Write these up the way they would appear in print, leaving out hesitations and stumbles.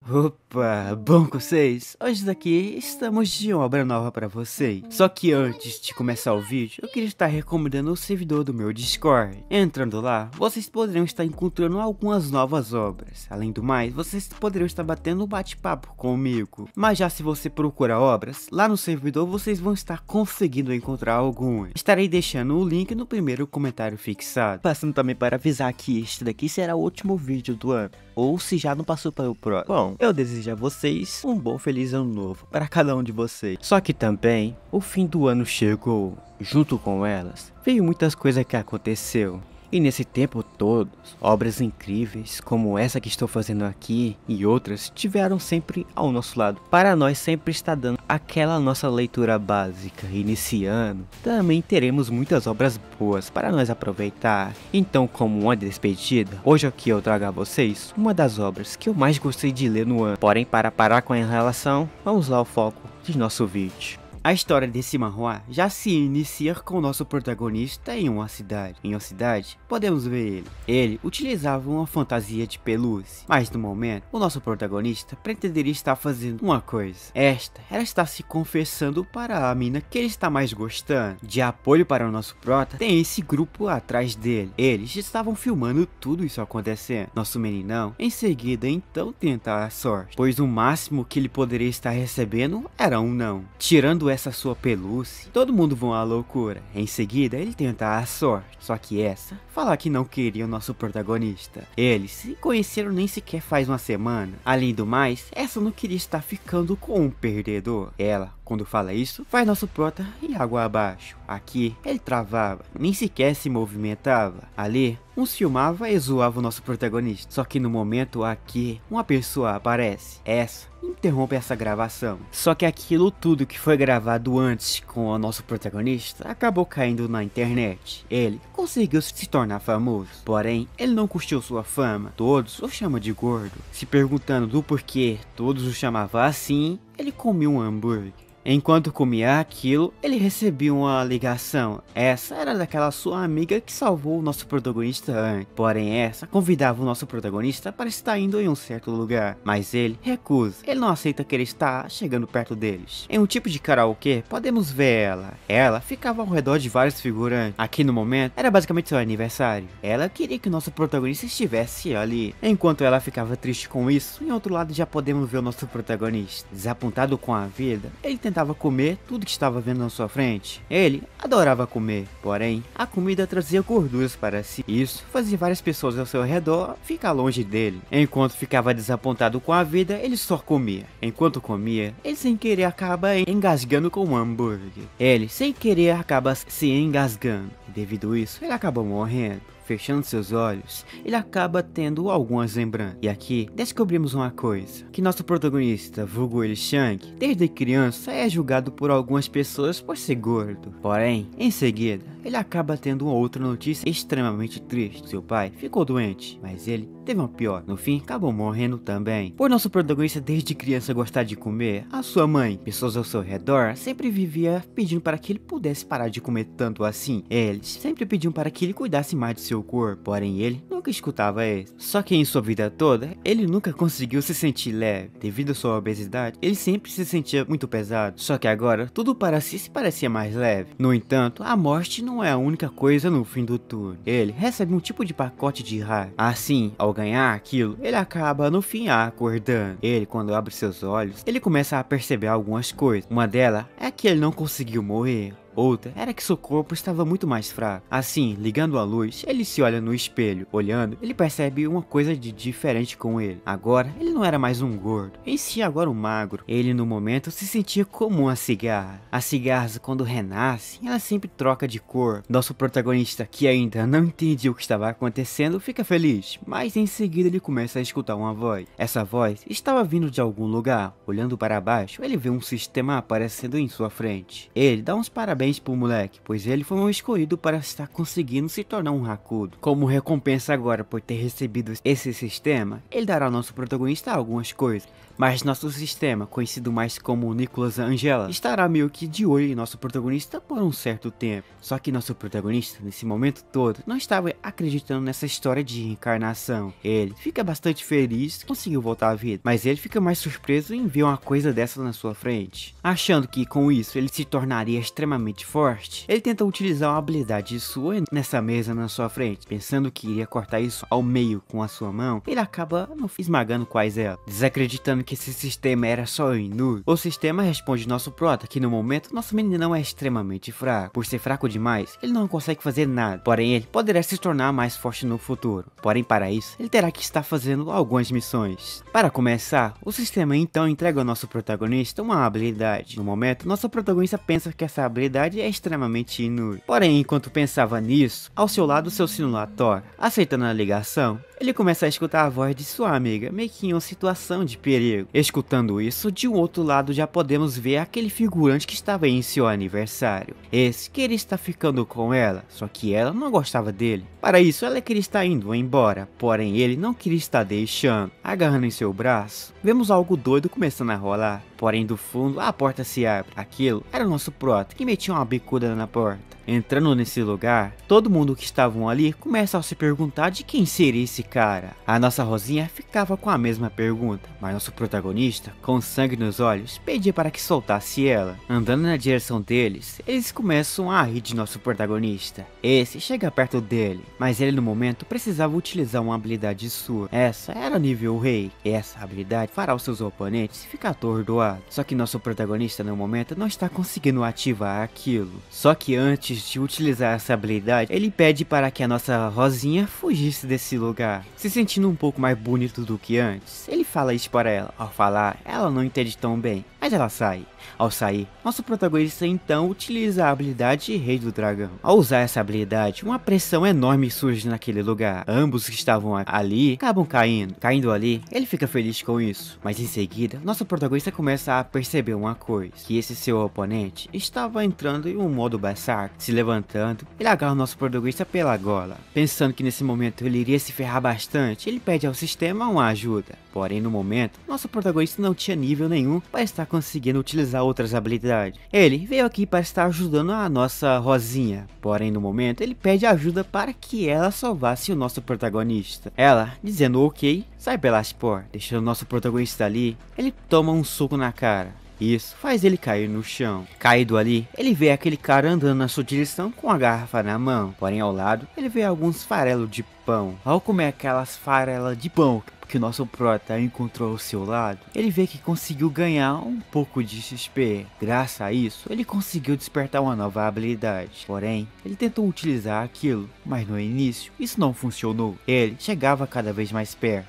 Opa, bom com vocês? Hoje daqui estamos de obra nova para vocês. Só que antes de começar o vídeo, eu queria estar recomendando o servidor do meu Discord. Entrando lá, vocês poderão estar encontrando algumas novas obras. Além do mais, vocês poderão estar batendo um bate-papo comigo. Mas já se você procura obras, lá no servidor vocês vão estar conseguindo encontrar algumas. Estarei deixando o link no primeiro comentário fixado. Passando também para avisar que este daqui será o último vídeo do ano, ou se já não passou para o próximo. Bom, eu desejo a vocês um bom feliz ano novo para cada um de vocês. Só que também o fim do ano chegou. Junto com elas, veio muitas coisas que aconteceu. E nesse tempo todo, obras incríveis como essa que estou fazendo aqui e outras tiveram sempre ao nosso lado. Para nós sempre está dando aquela nossa leitura básica. E nesse ano também teremos muitas obras boas para nós aproveitar. Então, como uma despedida, hoje aqui eu trago a vocês uma das obras que eu mais gostei de ler no ano. Porém, para parar com a relação, vamos lá ao foco de nosso vídeo. A história desse manhwa já se inicia com o nosso protagonista em uma cidade. Em uma cidade, podemos ver ele. Ele utilizava uma fantasia de pelúcia, mas no momento, o nosso protagonista pretenderia estar fazendo uma coisa. Esta era estar se confessando para a mina que ele está mais gostando. De apoio para o nosso prota, tem esse grupo atrás dele. Eles estavam filmando tudo isso acontecendo. Nosso meninão, em seguida, então tenta a sorte, pois o máximo que ele poderia estar recebendo era um não. Tirando essa sua pelúcia, todo mundo vão à loucura. Em seguida, ele tenta a sorte, só que essa fala que não queria o nosso protagonista. Eles se conheceram nem sequer faz uma semana. Além do mais, essa não queria estar ficando com um perdedor. Ela, quando fala isso, faz nosso prota ir água abaixo. Aqui, ele travava, nem sequer se movimentava. Ali, uns filmava e zoava o nosso protagonista. Só que no momento aqui, uma pessoa aparece. Essa interrompe essa gravação. Só que aquilo tudo que foi gravado antes com o nosso protagonista acabou caindo na internet. Ele conseguiu se tornar famoso, porém ele não curtiu sua fama. Todos o chamam de gordo. Se perguntando do porquê todos o chamavam assim, ele comeu um hambúrguer. Enquanto comia aquilo, ele recebeu uma ligação. Essa era daquela sua amiga que salvou o nosso protagonista antes. Porém, essa convidava o nosso protagonista para estar indo em um certo lugar, mas ele recusa. Ele não aceita que ele está chegando perto deles. Em um tipo de karaokê, podemos ver ela. Ela ficava ao redor de vários figurantes. Aqui no momento, era basicamente seu aniversário. Ela queria que o nosso protagonista estivesse ali. Enquanto ela ficava triste com isso, em outro lado já podemos ver o nosso protagonista. Desapontado com a vida, ele tentava comer tudo que estava vendo na sua frente. Ele adorava comer, porém a comida trazia gorduras para si. Isso fazia várias pessoas ao seu redor ficar longe dele. Enquanto ficava desapontado com a vida, ele só comia. Enquanto comia, ele sem querer acaba engasgando com um hambúrguer. Ele sem querer acaba se engasgando. Devido a isso, ele acaba morrendo. Fechando seus olhos, ele acaba tendo algumas lembranças. E aqui descobrimos uma coisa, que nosso protagonista, vulgo ele Shank, desde criança é julgado por algumas pessoas por ser gordo. Porém, em seguida, ele acaba tendo uma outra notícia extremamente triste. Seu pai ficou doente, mas ele teve uma pior. No fim, acabou morrendo também. Por nosso protagonista desde criança gostar de comer, a sua mãe, pessoas ao seu redor, sempre vivia pedindo para que ele pudesse parar de comer tanto assim. Eles sempre pediam para que ele cuidasse mais de seu corpo, porém ele nunca escutava isso. Só que em sua vida toda, ele nunca conseguiu se sentir leve. Devido à sua obesidade, ele sempre se sentia muito pesado. Só que agora, tudo para si se parecia mais leve. No entanto, a morte não é a única coisa no fim do túnel. Ele recebe um tipo de pacote de raio. Assim, ao ganhar aquilo, ele acaba no fim acordando. Ele, quando abre seus olhos, ele começa a perceber algumas coisas. Uma delas é que ele não conseguiu morrer. Outra era que seu corpo estava muito mais fraco. Assim, ligando a luz, ele se olha no espelho. Olhando, ele percebe uma coisa de diferente com ele. Agora, ele não era mais um gordo, em si agora um magro. Ele no momento se sentia como uma cigarra. As cigarras, quando renascem, ela sempre troca de cor. Nosso protagonista, que ainda não entendia o que estava acontecendo, fica feliz, mas em seguida ele começa a escutar uma voz. Essa voz estava vindo de algum lugar. Olhando para baixo, ele vê um sistema aparecendo em sua frente. Ele dá uns parabéns parabéns pro moleque, pois ele foi um escolhido para estar conseguindo se tornar um Hakudo. Como recompensa agora por ter recebido esse sistema, ele dará ao nosso protagonista algumas coisas, mas nosso sistema, conhecido mais como Nicholas Angela, estará meio que de olho em nosso protagonista por um certo tempo. Só que nosso protagonista, nesse momento todo, não estava acreditando nessa história de reencarnação. Ele fica bastante feliz que conseguiu voltar à vida, mas ele fica mais surpreso em ver uma coisa dessa na sua frente. Achando que com isso ele se tornaria extremamente forte, ele tenta utilizar uma habilidade sua nessa mesa na sua frente, pensando que iria cortar isso ao meio com a sua mão. Ele acaba esmagando quase ela, desacreditando que esse sistema era só inútil. O sistema responde nosso prota que no momento nosso meninão é extremamente fraco. Por ser fraco demais, ele não consegue fazer nada, porém ele poderá se tornar mais forte no futuro. Porém para isso, ele terá que estar fazendo algumas missões. Para começar, o sistema então entrega ao nosso protagonista uma habilidade. No momento, nosso protagonista pensa que essa habilidade é extremamente inútil. Porém, enquanto pensava nisso, ao seu lado seu celular toca. Aceitando a ligação, ele começa a escutar a voz de sua amiga, meio que em uma situação de perigo. Escutando isso, de um outro lado já podemos ver aquele figurante que estava em seu aniversário. Esse queria estar ficando com ela, só que ela não gostava dele. Para isso, ela queria estar indo embora, porém ele não queria estar deixando. Agarrando em seu braço, vemos algo doido começando a rolar. Porém, do fundo, a porta se abre. Aquilo era o nosso prota, que metia uma bicuda na porta. Entrando nesse lugar, todo mundo que estavam ali começa a se perguntar de quem seria esse cara. A nossa Rosinha ficava com a mesma pergunta, mas nosso protagonista, com sangue nos olhos, pedia para que soltasse ela. Andando na direção deles, eles começam a rir de nosso protagonista. Esse chega perto dele, mas ele no momento precisava utilizar uma habilidade sua. Essa era nível rei, e essa habilidade fará os seus oponentes ficar atordoados. Só que nosso protagonista no momento não está conseguindo ativar aquilo. Só que antes de utilizar essa habilidade, ele pede para que a nossa Rosinha fugisse desse lugar, se sentindo um pouco mais bonito do que antes. Ele fala isso para ela. Ao falar, ela não entende tão bem, mas ela sai. Ao sair, nosso protagonista então utiliza a habilidade Rei do Dragão. Ao usar essa habilidade, uma pressão enorme surge naquele lugar. Ambos que estavam ali acabam caindo. Caindo ali, ele fica feliz com isso. Mas em seguida, nosso protagonista começa a perceber uma coisa, que esse seu oponente estava entrando em um modo berserk. Se levantando, ele agarra o nosso protagonista pela gola. Pensando que nesse momento ele iria se ferrar bastante, ele pede ao sistema uma ajuda. Porém, no momento, nosso protagonista não tinha nível nenhum para estar conseguindo utilizar outras habilidades. Ele veio aqui para estar ajudando a nossa Rosinha. Porém, no momento, ele pede ajuda para que ela salvasse o nosso protagonista. Ela, dizendo ok, sai pelas portas. Deixando o nosso protagonista ali, ele toma um soco na cara. Isso faz ele cair no chão. Caído ali, ele vê aquele cara andando na sua direção com a garrafa na mão. Porém, ao lado, ele vê alguns farelos de pão. Ao comer aquelas farelas de pão que o nosso prota encontrou ao seu lado, ele vê que conseguiu ganhar um pouco de XP. Graças a isso, ele conseguiu despertar uma nova habilidade. Porém, ele tentou utilizar aquilo, mas no início, isso não funcionou. Ele chegava cada vez mais perto.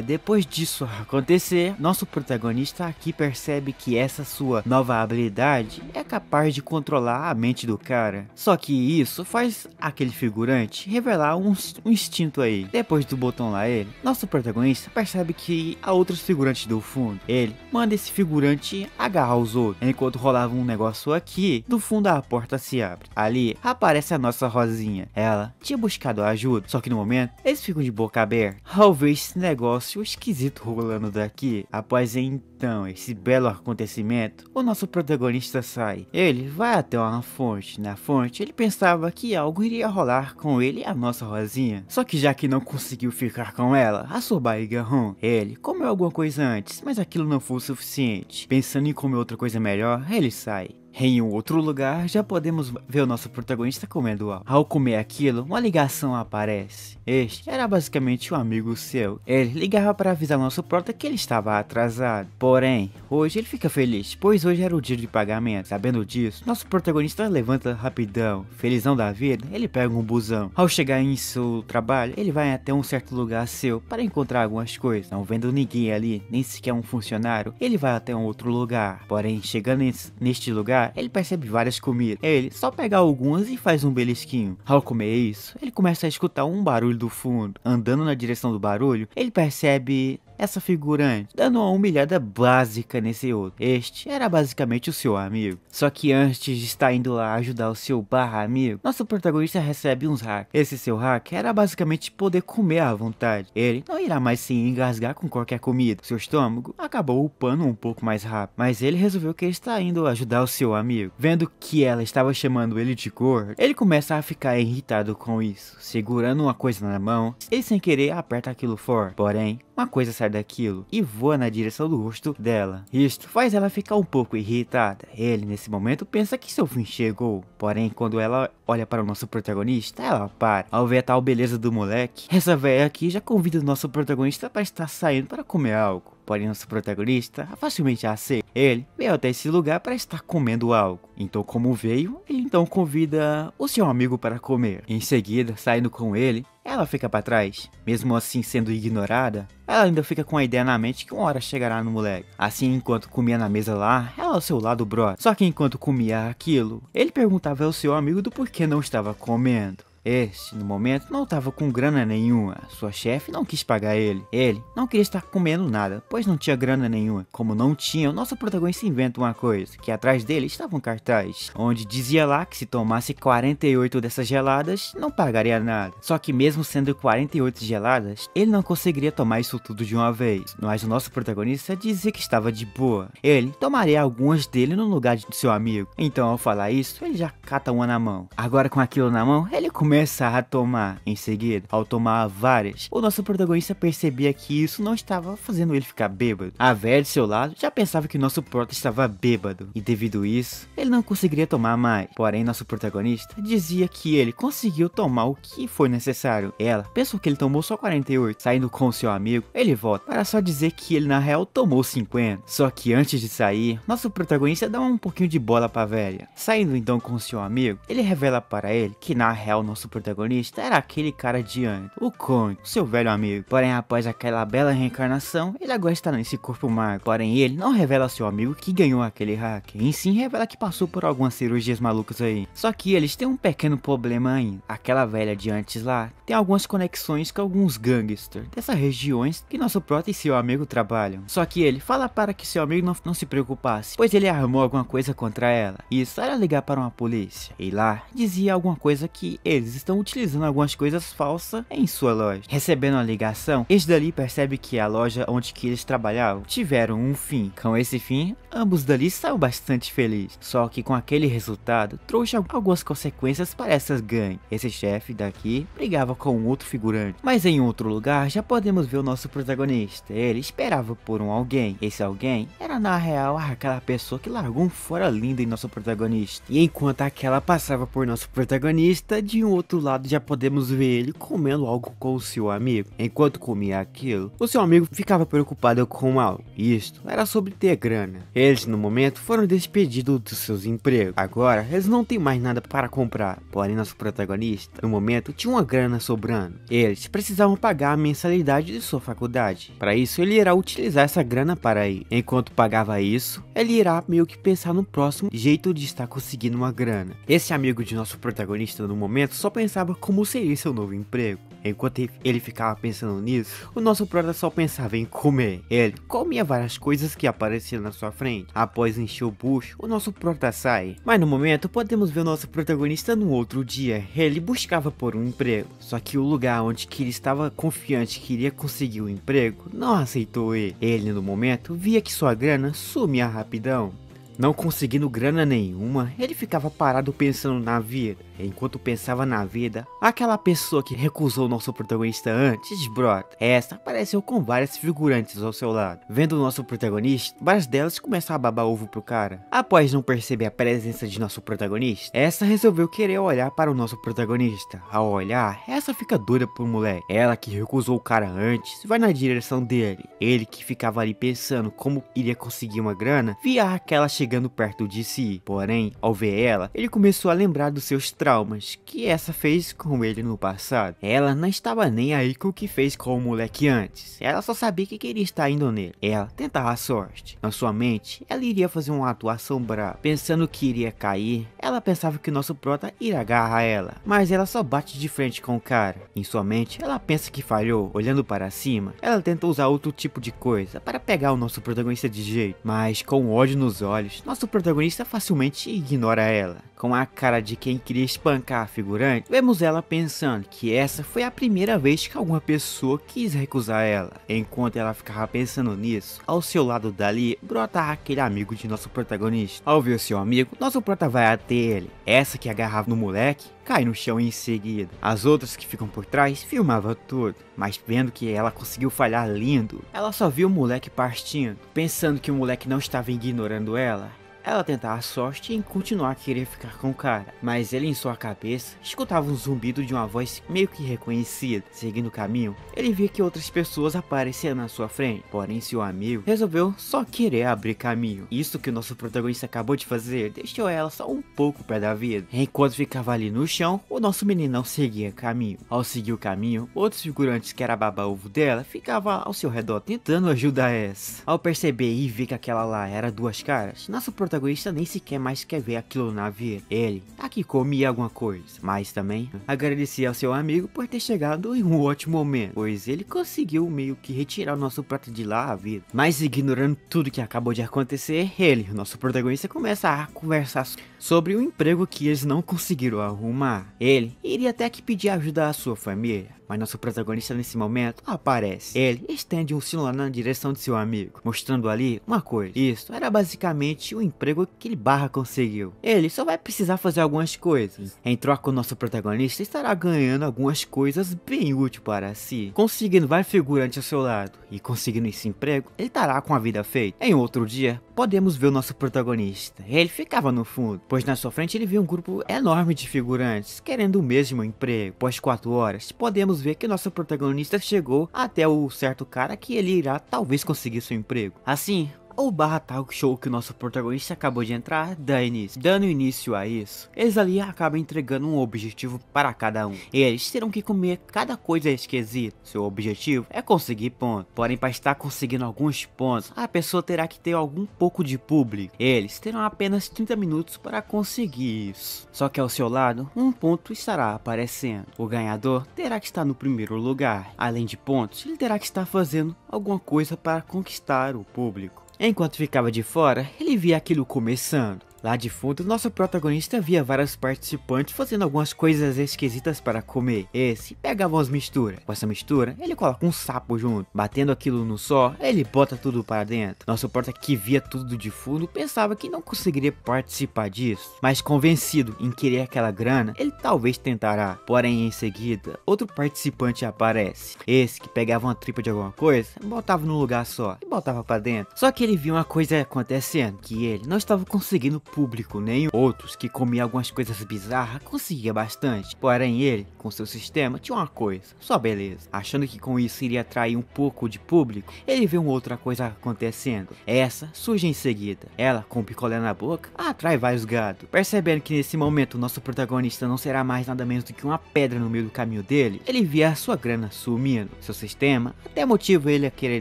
Depois disso acontecer, nosso protagonista aqui percebe que essa sua nova habilidade é capaz de controlar a mente do cara. Só que isso faz aquele figurante revelar um instinto aí. Depois do botão lá nosso protagonista percebe que há outros figurantes do fundo. Ele manda esse figurante agarrar os outros. Enquanto rolava um negócio aqui, do fundo a porta se abre. Ali aparece a nossa Rosinha. Ela tinha buscado ajuda, só que no momento eles ficam de boca aberta ao ver esse negócio esquisito rolando daqui. Após então esse belo acontecimento, o nosso protagonista sai. Ele vai até uma fonte. Na fonte ele pensava que algo iria rolar com ele e a nossa Rosinha. Só que já que não conseguiu ficar com ela, a sua barriga rum. Ele comeu alguma coisa antes, mas aquilo não foi o suficiente. Pensando em comer outra coisa melhor, ele sai. Em um outro lugar, já podemos ver o nosso protagonista comendo algo. Ao comer aquilo, uma ligação aparece. Este era basicamente um amigo seu. Ele ligava para avisar o nosso prota que ele estava atrasado. Porém, hoje ele fica feliz, pois hoje era o dia de pagamento. Sabendo disso, nosso protagonista levanta rapidão. Felizão da vida, ele pega um busão. Ao chegar em seu trabalho, ele vai até um certo lugar seu para encontrar algumas coisas. Não vendo ninguém ali, nem sequer um funcionário, ele vai até um outro lugar. Porém, chegando neste lugar, entrar, ele percebe várias comidas. Ele só pega algumas e faz um belisquinho. Ao comer isso, ele começa a escutar um barulho do fundo. Andando na direção do barulho, ele percebe essa figurante, dando uma humilhada básica nesse outro. Este era basicamente o seu amigo. Só que antes de estar indo lá ajudar o seu amigo, nosso protagonista recebe uns hacks. Esse seu hack era basicamente poder comer à vontade. Ele não irá mais se engasgar com qualquer comida. Seu estômago acabou upando um pouco mais rápido, mas ele resolveu que ele está indo ajudar o seu amigo. Vendo que ela estava chamando ele de gordo, ele começa a ficar irritado com isso. Segurando uma coisa na mão, ele sem querer aperta aquilo forte. Porém, uma coisa sai daquilo e voa na direção do rosto dela. Isto faz ela ficar um pouco irritada. Ele, nesse momento, pensa que seu fim chegou. Porém, quando ela olha para o nosso protagonista, ela para. Ao ver a tal beleza do moleque, essa velha aqui já convida o nosso protagonista para estar saindo para comer algo. Porém, nosso protagonista facilmente aceita. Ele veio até esse lugar para estar comendo algo. Então, como veio, ele então convida o seu amigo para comer. Em seguida, saindo com ele, ela fica para trás. Mesmo assim sendo ignorada, ela ainda fica com a ideia na mente que uma hora chegará no moleque. Assim, enquanto comia na mesa lá, ela ao seu lado brota. Só que enquanto comia aquilo, ele perguntava ao seu amigo do porquê não estava comendo. Este, no momento, não estava com grana nenhuma. Sua chefe não quis pagar ele. Ele não queria estar comendo nada, pois não tinha grana nenhuma. Como não tinha, o nosso protagonista inventa uma coisa, que atrás dele estava um cartaz, onde dizia lá que se tomasse 48 dessas geladas, não pagaria nada. Só que mesmo sendo 48 geladas, ele não conseguiria tomar isso tudo de uma vez. Mas o nosso protagonista dizia que estava de boa. Ele tomaria algumas dele no lugar de seu amigo. Então, ao falar isso, ele já cata uma na mão. Agora com aquilo na mão, ele começa a tomar. Em seguida, ao tomar várias, o nosso protagonista percebia que isso não estava fazendo ele ficar bêbado. A velha de seu lado já pensava que nosso prota estava bêbado, e devido a isso, ele não conseguiria tomar mais. Porém, nosso protagonista dizia que ele conseguiu tomar o que foi necessário. Ela pensou que ele tomou só 48. Saindo com seu amigo, ele volta para só dizer que ele na real tomou 50. Só que antes de sair, nosso protagonista dá um pouquinho de bola pra velha. Saindo então com seu amigo, ele revela para ele que na real nosso protagonista era aquele cara de antes, o Conde, seu velho amigo. Porém, após aquela bela reencarnação, ele agora está nesse corpo magro. Porém, ele não revela ao seu amigo que ganhou aquele hack. Em sim, revela que passou por algumas cirurgias malucas aí. Só que eles têm um pequeno problema ainda. Aquela velha de antes lá tem algumas conexões com alguns gangsters dessas regiões que nosso prota e seu amigo trabalham. Só que ele fala para que seu amigo não se preocupasse, pois ele armou alguma coisa contra ela. Isso era ligar para uma polícia. E lá dizia alguma coisa que eles estão utilizando algumas coisas falsas em sua loja. Recebendo a ligação, este dali percebe que a loja onde que eles trabalhavam tiveram um fim. Com esse fim, ambos dali estavam bastante felizes. Só que com aquele resultado, trouxe algumas consequências para essas gangues. Esse chefe daqui brigava com um outro figurante. Mas em outro lugar, já podemos ver o nosso protagonista. Ele esperava por um alguém. Esse alguém era na real aquela pessoa que largou um fora lindo em nosso protagonista. E enquanto aquela passava por nosso protagonista, de um outro lado já podemos ver ele comendo algo com o seu amigo. Enquanto comia aquilo, o seu amigo ficava preocupado com algo. Isto era sobre ter grana. Eles no momento foram despedidos dos seus empregos. Agora eles não têm mais nada para comprar. Porém nosso protagonista no momento tinha uma grana sobrando. Eles precisavam pagar a mensalidade de sua faculdade. Para isso ele irá utilizar essa grana para ir. Enquanto pagava isso, ele irá meio que pensar no próximo jeito de estar conseguindo uma grana. Esse amigo de nosso protagonista no momento só pensava como seria seu novo emprego. Enquanto ele ficava pensando nisso, o nosso prota só pensava em comer. Ele comia várias coisas que apareciam na sua frente. Após encher o bucho, o nosso prota sai. Mas no momento podemos ver o nosso protagonista no outro dia. Ele buscava por um emprego. Só que o lugar onde que ele estava confiante que iria conseguir o emprego não aceitou ele. Ele no momento via que sua grana sumia rapidão. Não conseguindo grana nenhuma, ele ficava parado pensando na vida. Enquanto pensava na vida, aquela pessoa que recusou nosso protagonista antes brota. Essa apareceu com várias figurantes ao seu lado. Vendo o nosso protagonista, várias delas começam a babar ovo pro cara. Após não perceber a presença de nosso protagonista, essa resolveu querer olhar para o nosso protagonista. Ao olhar, essa fica doida pro moleque. Ela que recusou o cara antes, vai na direção dele. Ele que ficava ali pensando como iria conseguir uma grana, via aquela chegando chegando perto de si. Porém, ao ver ela, ele começou a lembrar dos seus traumas que essa fez com ele no passado. Ela não estava nem aí com o que fez com o moleque antes. Ela só sabia que queria estar indo nele. Ela tentava a sorte. Na sua mente, ela iria fazer uma atuação brava. Pensando que iria cair, ela pensava que o nosso prota iria agarrar ela. Mas ela só bate de frente com o cara. Em sua mente, ela pensa que falhou. Olhando para cima, ela tenta usar outro tipo de coisa para pegar o nosso protagonista de jeito. Mas com ódio nos olhos, nosso protagonista facilmente ignora ela. Com a cara de quem queria espancar a figurante, vemos ela pensando que essa foi a primeira vez que alguma pessoa quis recusar ela. Enquanto ela ficava pensando nisso, ao seu lado dali, brota aquele amigo de nosso protagonista. Ao ver o seu amigo, nosso prota vai até ele. Essa que agarrava no moleque, cai no chão em seguida. As outras que ficam por trás filmavam tudo, mas vendo que ela conseguiu falhar lindo, ela só viu o moleque partindo. Pensando que o moleque não estava ignorando ela, ela tentava a sorte em continuar a querer ficar com o cara, mas ele em sua cabeça escutava um zumbido de uma voz meio que reconhecida. Seguindo o caminho, ele via que outras pessoas apareciam na sua frente, porém seu amigo resolveu só querer abrir caminho. Isso que o nosso protagonista acabou de fazer deixou ela só um pouco pé da vida. Enquanto ficava ali no chão, o nosso meninão seguia caminho. Ao seguir o caminho, outros figurantes que era baba-ovo dela ficavam ao seu redor tentando ajudar essa. Ao perceber e ver que aquela lá era duas caras, nosso protagonista nem sequer mais quer ver aquilo na vida. Ele aqui comia alguma coisa, mas também agradecia ao seu amigo por ter chegado em um ótimo momento, pois ele conseguiu meio que retirar o nosso prato de lá a vida. Mas ignorando tudo que acabou de acontecer, ele, o nosso protagonista, começa a conversar sobre o emprego que eles não conseguiram arrumar. Ele iria até que pedir ajuda à sua família, mas nosso protagonista nesse momento aparece. Ele estende um celular na direção de seu amigo, mostrando ali uma coisa. Isso era basicamente o emprego que ele conseguiu. Ele só vai precisar fazer algumas coisas. Em troca, o nosso protagonista estará ganhando algumas coisas bem úteis para si, conseguindo vários figurantes ao seu lado. E conseguindo esse emprego, ele estará com a vida feita. Em outro dia, podemos ver o nosso protagonista. Ele ficava no fundo, pois na sua frente ele viu um grupo enorme de figurantes querendo o mesmo emprego. Após 4 horas, podemos ver que nosso protagonista chegou até o certo cara que ele irá talvez conseguir seu emprego. Assim, o talk show que o nosso protagonista acabou de entrar dá início. Dando início a isso, eles ali acabam entregando um objetivo para cada um. Eles terão que comer cada coisa esquisita. Seu objetivo é conseguir pontos. Porém, para estar conseguindo alguns pontos, a pessoa terá que ter algum pouco de público. Eles terão apenas 30 minutos para conseguir isso. Só que ao seu lado, um ponto estará aparecendo. O ganhador terá que estar no primeiro lugar. Além de pontos, ele terá que estar fazendo alguma coisa para conquistar o público. Enquanto ficava de fora, ele via aquilo começando. Lá de fundo, nosso protagonista via vários participantes fazendo algumas coisas esquisitas para comer. Esse pegava umas misturas. Com essa mistura, ele coloca um sapo junto. Batendo aquilo no sol, ele bota tudo para dentro. Nosso prota que via tudo de fundo pensava que não conseguiria participar disso. Mas convencido em querer aquela grana, ele talvez tentará. Porém, em seguida, outro participante aparece. Esse que pegava uma tripa de alguma coisa, botava num lugar só e botava para dentro. Só que ele viu uma coisa acontecendo, que ele não estava conseguindo público nem outros que comiam algumas coisas bizarras conseguia bastante. Porém ele, com seu sistema, tinha uma coisa, só beleza. Achando que com isso iria atrair um pouco de público, ele vê uma outra coisa acontecendo. Essa surge em seguida. Ela, com o picolé na boca, atrai vários gados. Percebendo que nesse momento o nosso protagonista não será mais nada menos do que uma pedra no meio do caminho dele, ele via a sua grana sumindo. Seu sistema até motiva ele a querer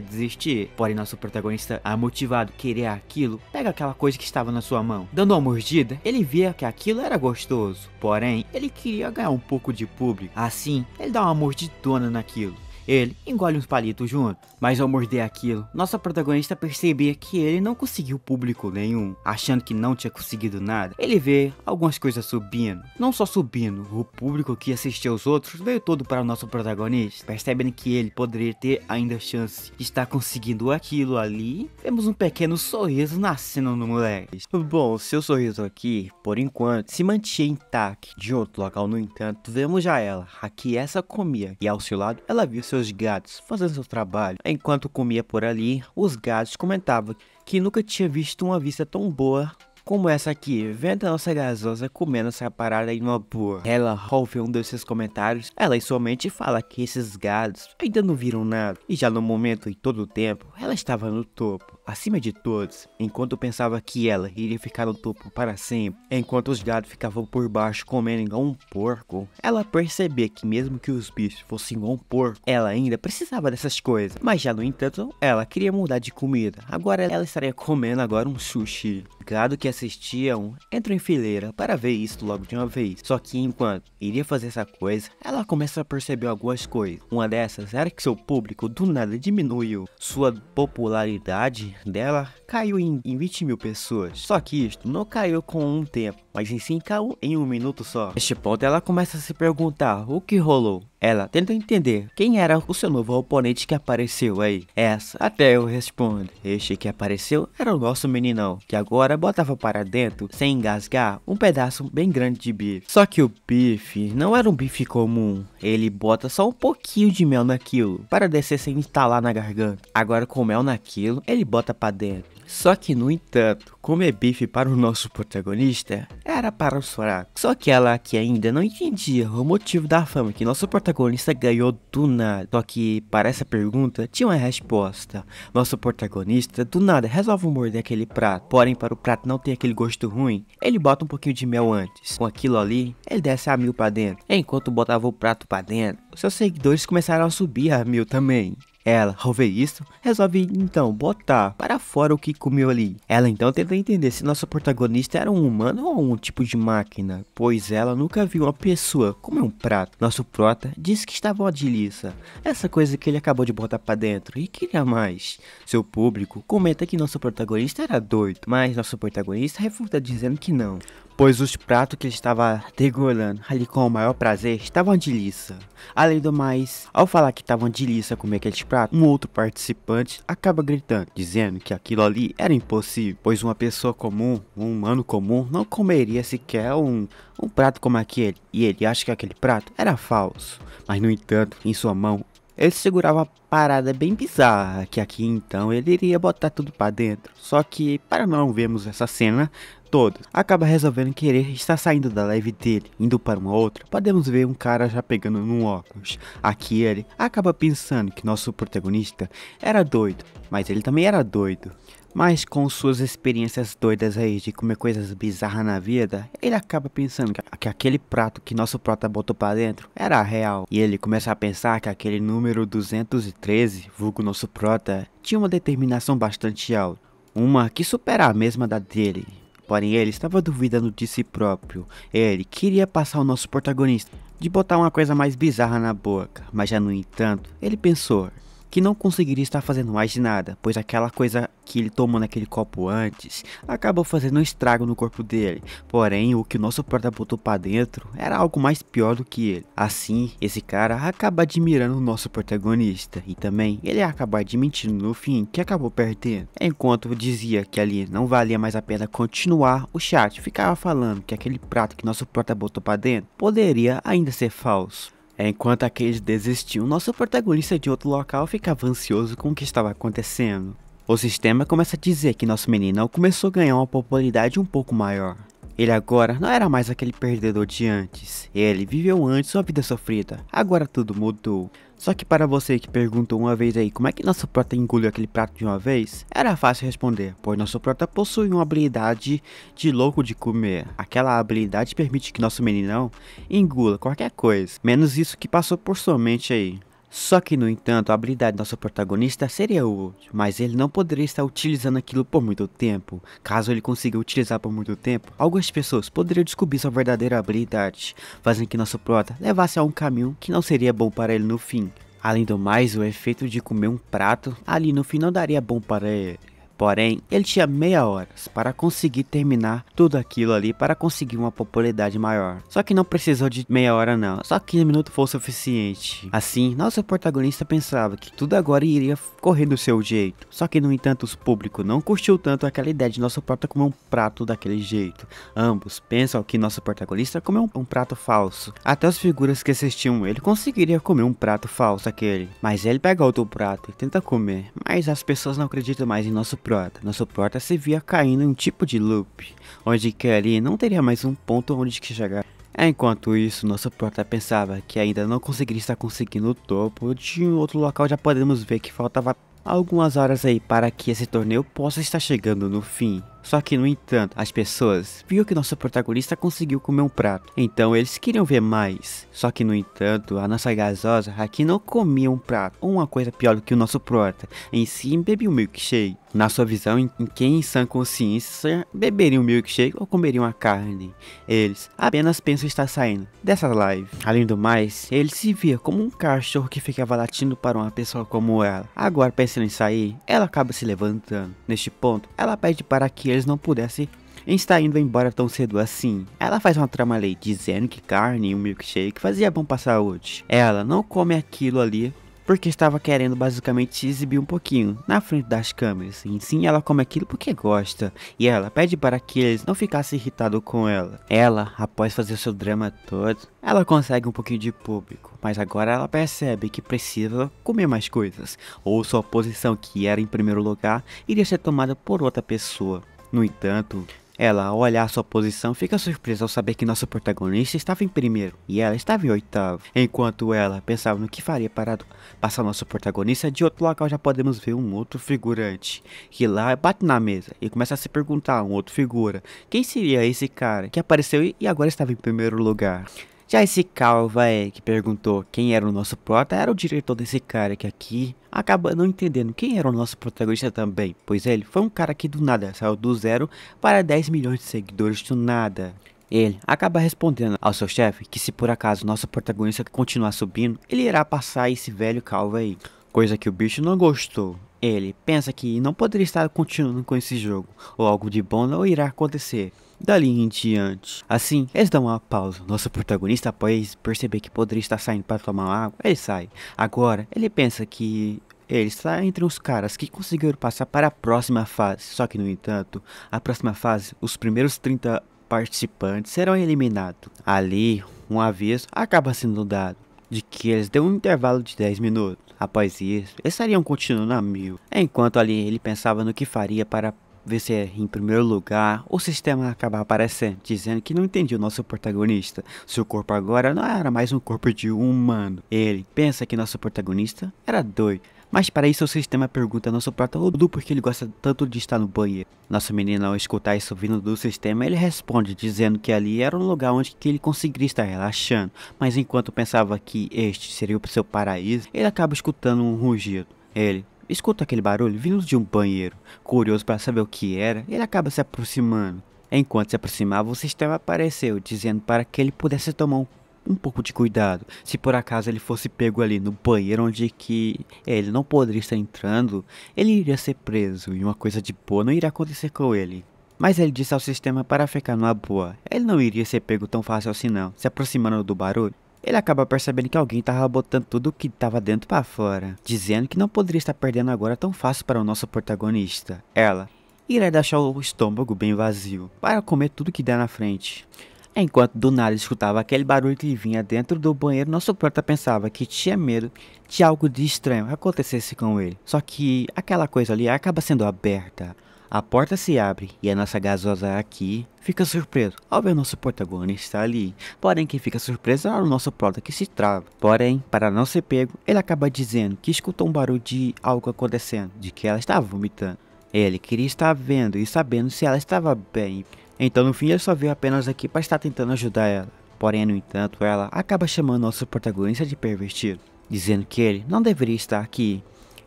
desistir. Porém nosso protagonista, motivado a querer aquilo, pega aquela coisa que estava na sua mão. Dando uma mordida, ele via que aquilo era gostoso, porém, ele queria ganhar um pouco de público. Assim, ele dá uma mordidona naquilo. Ele engole uns palitos junto, mas ao morder aquilo, nossa protagonista percebia que ele não conseguiu público nenhum. Achando que não tinha conseguido nada, ele vê algumas coisas subindo. Não só subindo, o público que assistia aos outros veio todo para o nosso protagonista. Percebendo que ele poderia ter ainda chance de estar conseguindo aquilo ali, vemos um pequeno sorriso nascendo no moleque. Bom, seu sorriso aqui, por enquanto, se mantinha intacto. De outro local, no entanto, vemos já ela. Aqui essa comia, e ao seu lado, ela viu seus gatos fazendo seu trabalho. Enquanto comia por ali, os gatos comentavam que nunca tinha visto uma vista tão boa como essa aqui, vendo a nossa gasosa comendo essa parada aí numa boa. Ela ouve um desses comentários, ela em sua mente fala que esses gados ainda não viram nada. E já no momento e todo o tempo, ela estava no topo, acima de todos, enquanto pensava que ela iria ficar no topo para sempre. Enquanto os gados ficavam por baixo comendo igual um porco, ela percebia que mesmo que os bichos fossem igual um porco, ela ainda precisava dessas coisas. Mas já no entanto, ela queria mudar de comida. Agora ela estaria comendo agora um sushi. Gado que assistiam entram em fileira para ver isso logo de uma vez. Só que enquanto iria fazer essa coisa, ela começa a perceber algumas coisas. Uma dessas era que seu público do nada diminuiu. Sua popularidade dela caiu em 20 mil pessoas. Só que isto não caiu com um tempo, mas em sim caiu em um minuto só. Neste ponto ela começa a se perguntar o que rolou. Ela tenta entender quem era o seu novo oponente que apareceu aí. Essa até eu respondo. Este que apareceu era o nosso meninão, que agora botava para dentro, sem engasgar, um pedaço bem grande de bife. Só que o bife não era um bife comum. Ele bota só um pouquinho de mel naquilo, para descer sem estalar na garganta. Agora com mel naquilo, ele bota para dentro. Só que, no entanto, comer bife para o nosso protagonista era para os fracos. Só que ela aqui ainda não entendia o motivo da fama que nosso protagonista ganhou do nada. Só que, para essa pergunta, tinha uma resposta. Nosso protagonista, do nada, resolve morder aquele prato. Porém, para o prato não ter aquele gosto ruim, ele bota um pouquinho de mel antes. Com aquilo ali, ele desce a 1000 para dentro. Enquanto botava o prato para dentro, seus seguidores começaram a subir a 1000 também. Ela, ao ver isso, resolve então botar para fora o que comeu ali. Ela então tenta entender se nosso protagonista era um humano ou um tipo de máquina, pois ela nunca viu uma pessoa comer um prato. Nosso prota diz que estava uma delícia, essa coisa que ele acabou de botar para dentro e queria mais. Seu público comenta que nosso protagonista era doido, mas nosso protagonista refuta dizendo que não, pois os pratos que ele estava degolando ali com o maior prazer estavam de delícia. Além do mais, ao falar que estavam de delícia comer aqueles pratos, um outro participante acaba gritando, dizendo que aquilo ali era impossível, pois uma pessoa comum, um humano comum, não comeria sequer um prato como aquele, e ele acha que aquele prato era falso. Mas no entanto, em sua mão, ele segurava uma parada bem bizarra, que aqui então ele iria botar tudo para dentro. Só que, para não vermos essa cena toda, acaba resolvendo querer estar saindo da live dele, indo para uma outra. Podemos ver um cara já pegando num óculos. Aqui ele acaba pensando que nosso protagonista era doido, mas ele também era doido. Mas com suas experiências doidas aí de comer coisas bizarras na vida, ele acaba pensando que aquele prato que nosso prota botou pra dentro era real. E ele começa a pensar que aquele número 213, vulgo nosso prota, tinha uma determinação bastante alta. Uma que supera a mesma da dele. Porém ele estava duvidando de si próprio. Ele queria passar o nosso protagonista de botar uma coisa mais bizarra na boca. Mas já no entanto, ele pensou que não conseguiria estar fazendo mais de nada, pois aquela coisa que ele tomou naquele copo antes acabou fazendo um estrago no corpo dele. Porém, o que o nosso prota botou para dentro era algo mais pior do que ele. Assim, esse cara acaba admirando o nosso protagonista, e também ele acaba admitindo no fim que acabou perdendo. Enquanto dizia que ali não valia mais a pena continuar, o chat ficava falando que aquele prato que nosso prota botou para dentro poderia ainda ser falso. Enquanto aqueles desistiam, nosso protagonista de outro local ficava ansioso com o que estava acontecendo. O sistema começa a dizer que nosso meninão começou a ganhar uma popularidade um pouco maior. Ele agora não era mais aquele perdedor de antes. Ele viveu antes uma vida sofrida, agora tudo mudou. Só que para você que perguntou uma vez aí como é que nosso prota engoliu aquele prato de uma vez, era fácil responder, pois nosso prota possui uma habilidade de louco de comer. Aquela habilidade permite que nosso meninão engula qualquer coisa, menos isso que passou por sua mente aí. Só que, no entanto, a habilidade do nosso protagonista seria útil, mas ele não poderia estar utilizando aquilo por muito tempo. Caso ele consiga utilizar por muito tempo, algumas pessoas poderiam descobrir sua verdadeira habilidade, fazendo que nosso prota levasse a um caminho que não seria bom para ele no fim. Além do mais, o efeito de comer um prato ali no fim não daria bom para ele. Porém, ele tinha meia hora para conseguir terminar tudo aquilo ali, para conseguir uma popularidade maior. Só que não precisou de meia hora não, só 15 minutos foi o suficiente. Assim, nosso protagonista pensava que tudo agora iria correr do seu jeito. Só que no entanto, os públicos não curtiu tanto aquela ideia de nosso prota comer um prato daquele jeito. Ambos pensam que nosso protagonista comeu um prato falso. Até as figuras que assistiam ele conseguiria comer um prato falso aquele. Mas ele pega outro prato e tenta comer. Mas as pessoas não acreditam mais em nosso nosso prota se via caindo em um tipo de loop, onde que ali não teria mais um ponto onde que chegar. Enquanto isso, nosso prota pensava que ainda não conseguiria estar conseguindo o topo de um outro local. Já podemos ver que faltava algumas horas aí para que esse torneio possa estar chegando no fim. Só que, no entanto, as pessoas viram que nosso protagonista conseguiu comer um prato, então eles queriam ver mais. Só que, no entanto, a nossa gasosa aqui não comia um prato, ou uma coisa pior do que o nosso prota, em si bebia um milkshake. Na sua visão, em quem em sã consciência beberia um milkshake ou comeria uma carne? Eles apenas pensam estar saindo dessa live. Além do mais, ele se via como um cachorro que ficava latindo para uma pessoa como ela. Agora, pensando em sair, ela acaba se levantando. Neste ponto, ela pede para que eles não pudessem estar indo embora tão cedo assim. Ela faz uma trama ali dizendo que carne e um milkshake fazia bom para a saúde. Ela não come aquilo ali porque estava querendo basicamente se exibir um pouquinho na frente das câmeras. E sim, ela come aquilo porque gosta. E ela pede para que eles não ficassem irritados com ela. Ela, após fazer seu drama todo, ela consegue um pouquinho de público. Mas agora ela percebe que precisa comer mais coisas. Ou sua posição, que era em primeiro lugar, iria ser tomada por outra pessoa. No entanto, ela, ao olhar sua posição, fica surpresa ao saber que nosso protagonista estava em primeiro e ela estava em oitavo. Enquanto ela pensava no que faria para passar nosso protagonista, de outro local já podemos ver um outro figurante que lá bate na mesa e começa a se perguntar, um outro figura, quem seria esse cara que apareceu e agora estava em primeiro lugar. Já esse calva que perguntou quem era o nosso prota era o diretor desse cara que aqui acaba não entendendo quem era o nosso protagonista também, pois ele foi um cara que do nada saiu do 0 para 10 milhões de seguidores do nada. Ele acaba respondendo ao seu chefe que se por acaso nosso protagonista continuar subindo, ele irá passar esse velho calvo aí, coisa que o bicho não gostou. Ele pensa que não poderia estar continuando com esse jogo, ou algo de bom não irá acontecer dali em diante. Assim, eles dão uma pausa. Nosso protagonista, após perceber que poderia estar saindo para tomar água, ele sai. Agora, ele pensa que ele está entre os caras que conseguiram passar para a próxima fase. Só que, no entanto, a próxima fase, os primeiros 30 participantes serão eliminados. Ali, um aviso acaba sendo dado de que eles dão um intervalo de 10 minutos. Após isso, eles estariam continuando a 1000. Enquanto ali ele pensava no que faria para vencer em primeiro lugar, o sistema acaba aparecendo, dizendo que não entendia o nosso protagonista. Seu corpo agora não era mais um corpo de um humano. Ele pensa que nosso protagonista era doido. Mas para isso o sistema pergunta ao nosso protagonista por que ele gosta tanto de estar no banheiro. Nosso menino, ao escutar isso vindo do sistema, ele responde dizendo que ali era um lugar onde que ele conseguiria estar relaxando. Mas enquanto pensava que este seria o seu paraíso, ele acaba escutando um rugido. Ele escuta aquele barulho vindo de um banheiro. Curioso para saber o que era, ele acaba se aproximando. Enquanto se aproximava, o sistema apareceu, dizendo para que ele pudesse tomar um pouco de cuidado. Se por acaso ele fosse pego ali no banheiro onde que ele não poderia estar entrando, ele iria ser preso e uma coisa de boa não iria acontecer com ele. Mas ele disse ao sistema para ficar numa boa. Ele não iria ser pego tão fácil assim não. Se aproximando do barulho, ele acaba percebendo que alguém estava botando tudo o que estava dentro para fora, dizendo que não poderia estar perdendo agora tão fácil para o nosso protagonista. Ela irá deixar o estômago bem vazio para comer tudo que der na frente. Enquanto do nada escutava aquele barulho que vinha dentro do banheiro, nosso prota pensava que tinha medo de algo de estranho acontecesse com ele. Só que aquela coisa ali acaba sendo aberta. A porta se abre e a nossa gasosa aqui fica surpreso ao ver o nosso protagonista ali. Porém, quem fica surpreso é o nosso prota que se trava. Porém, para não ser pego, ele acaba dizendo que escutou um barulho de algo acontecendo, de que ela estava vomitando. Ele queria estar vendo e sabendo se ela estava bem. Então no fim ele só veio apenas aqui para estar tentando ajudar ela. Porém, no entanto, ela acaba chamando nosso protagonista de pervertido, dizendo que ele não deveria estar aqui.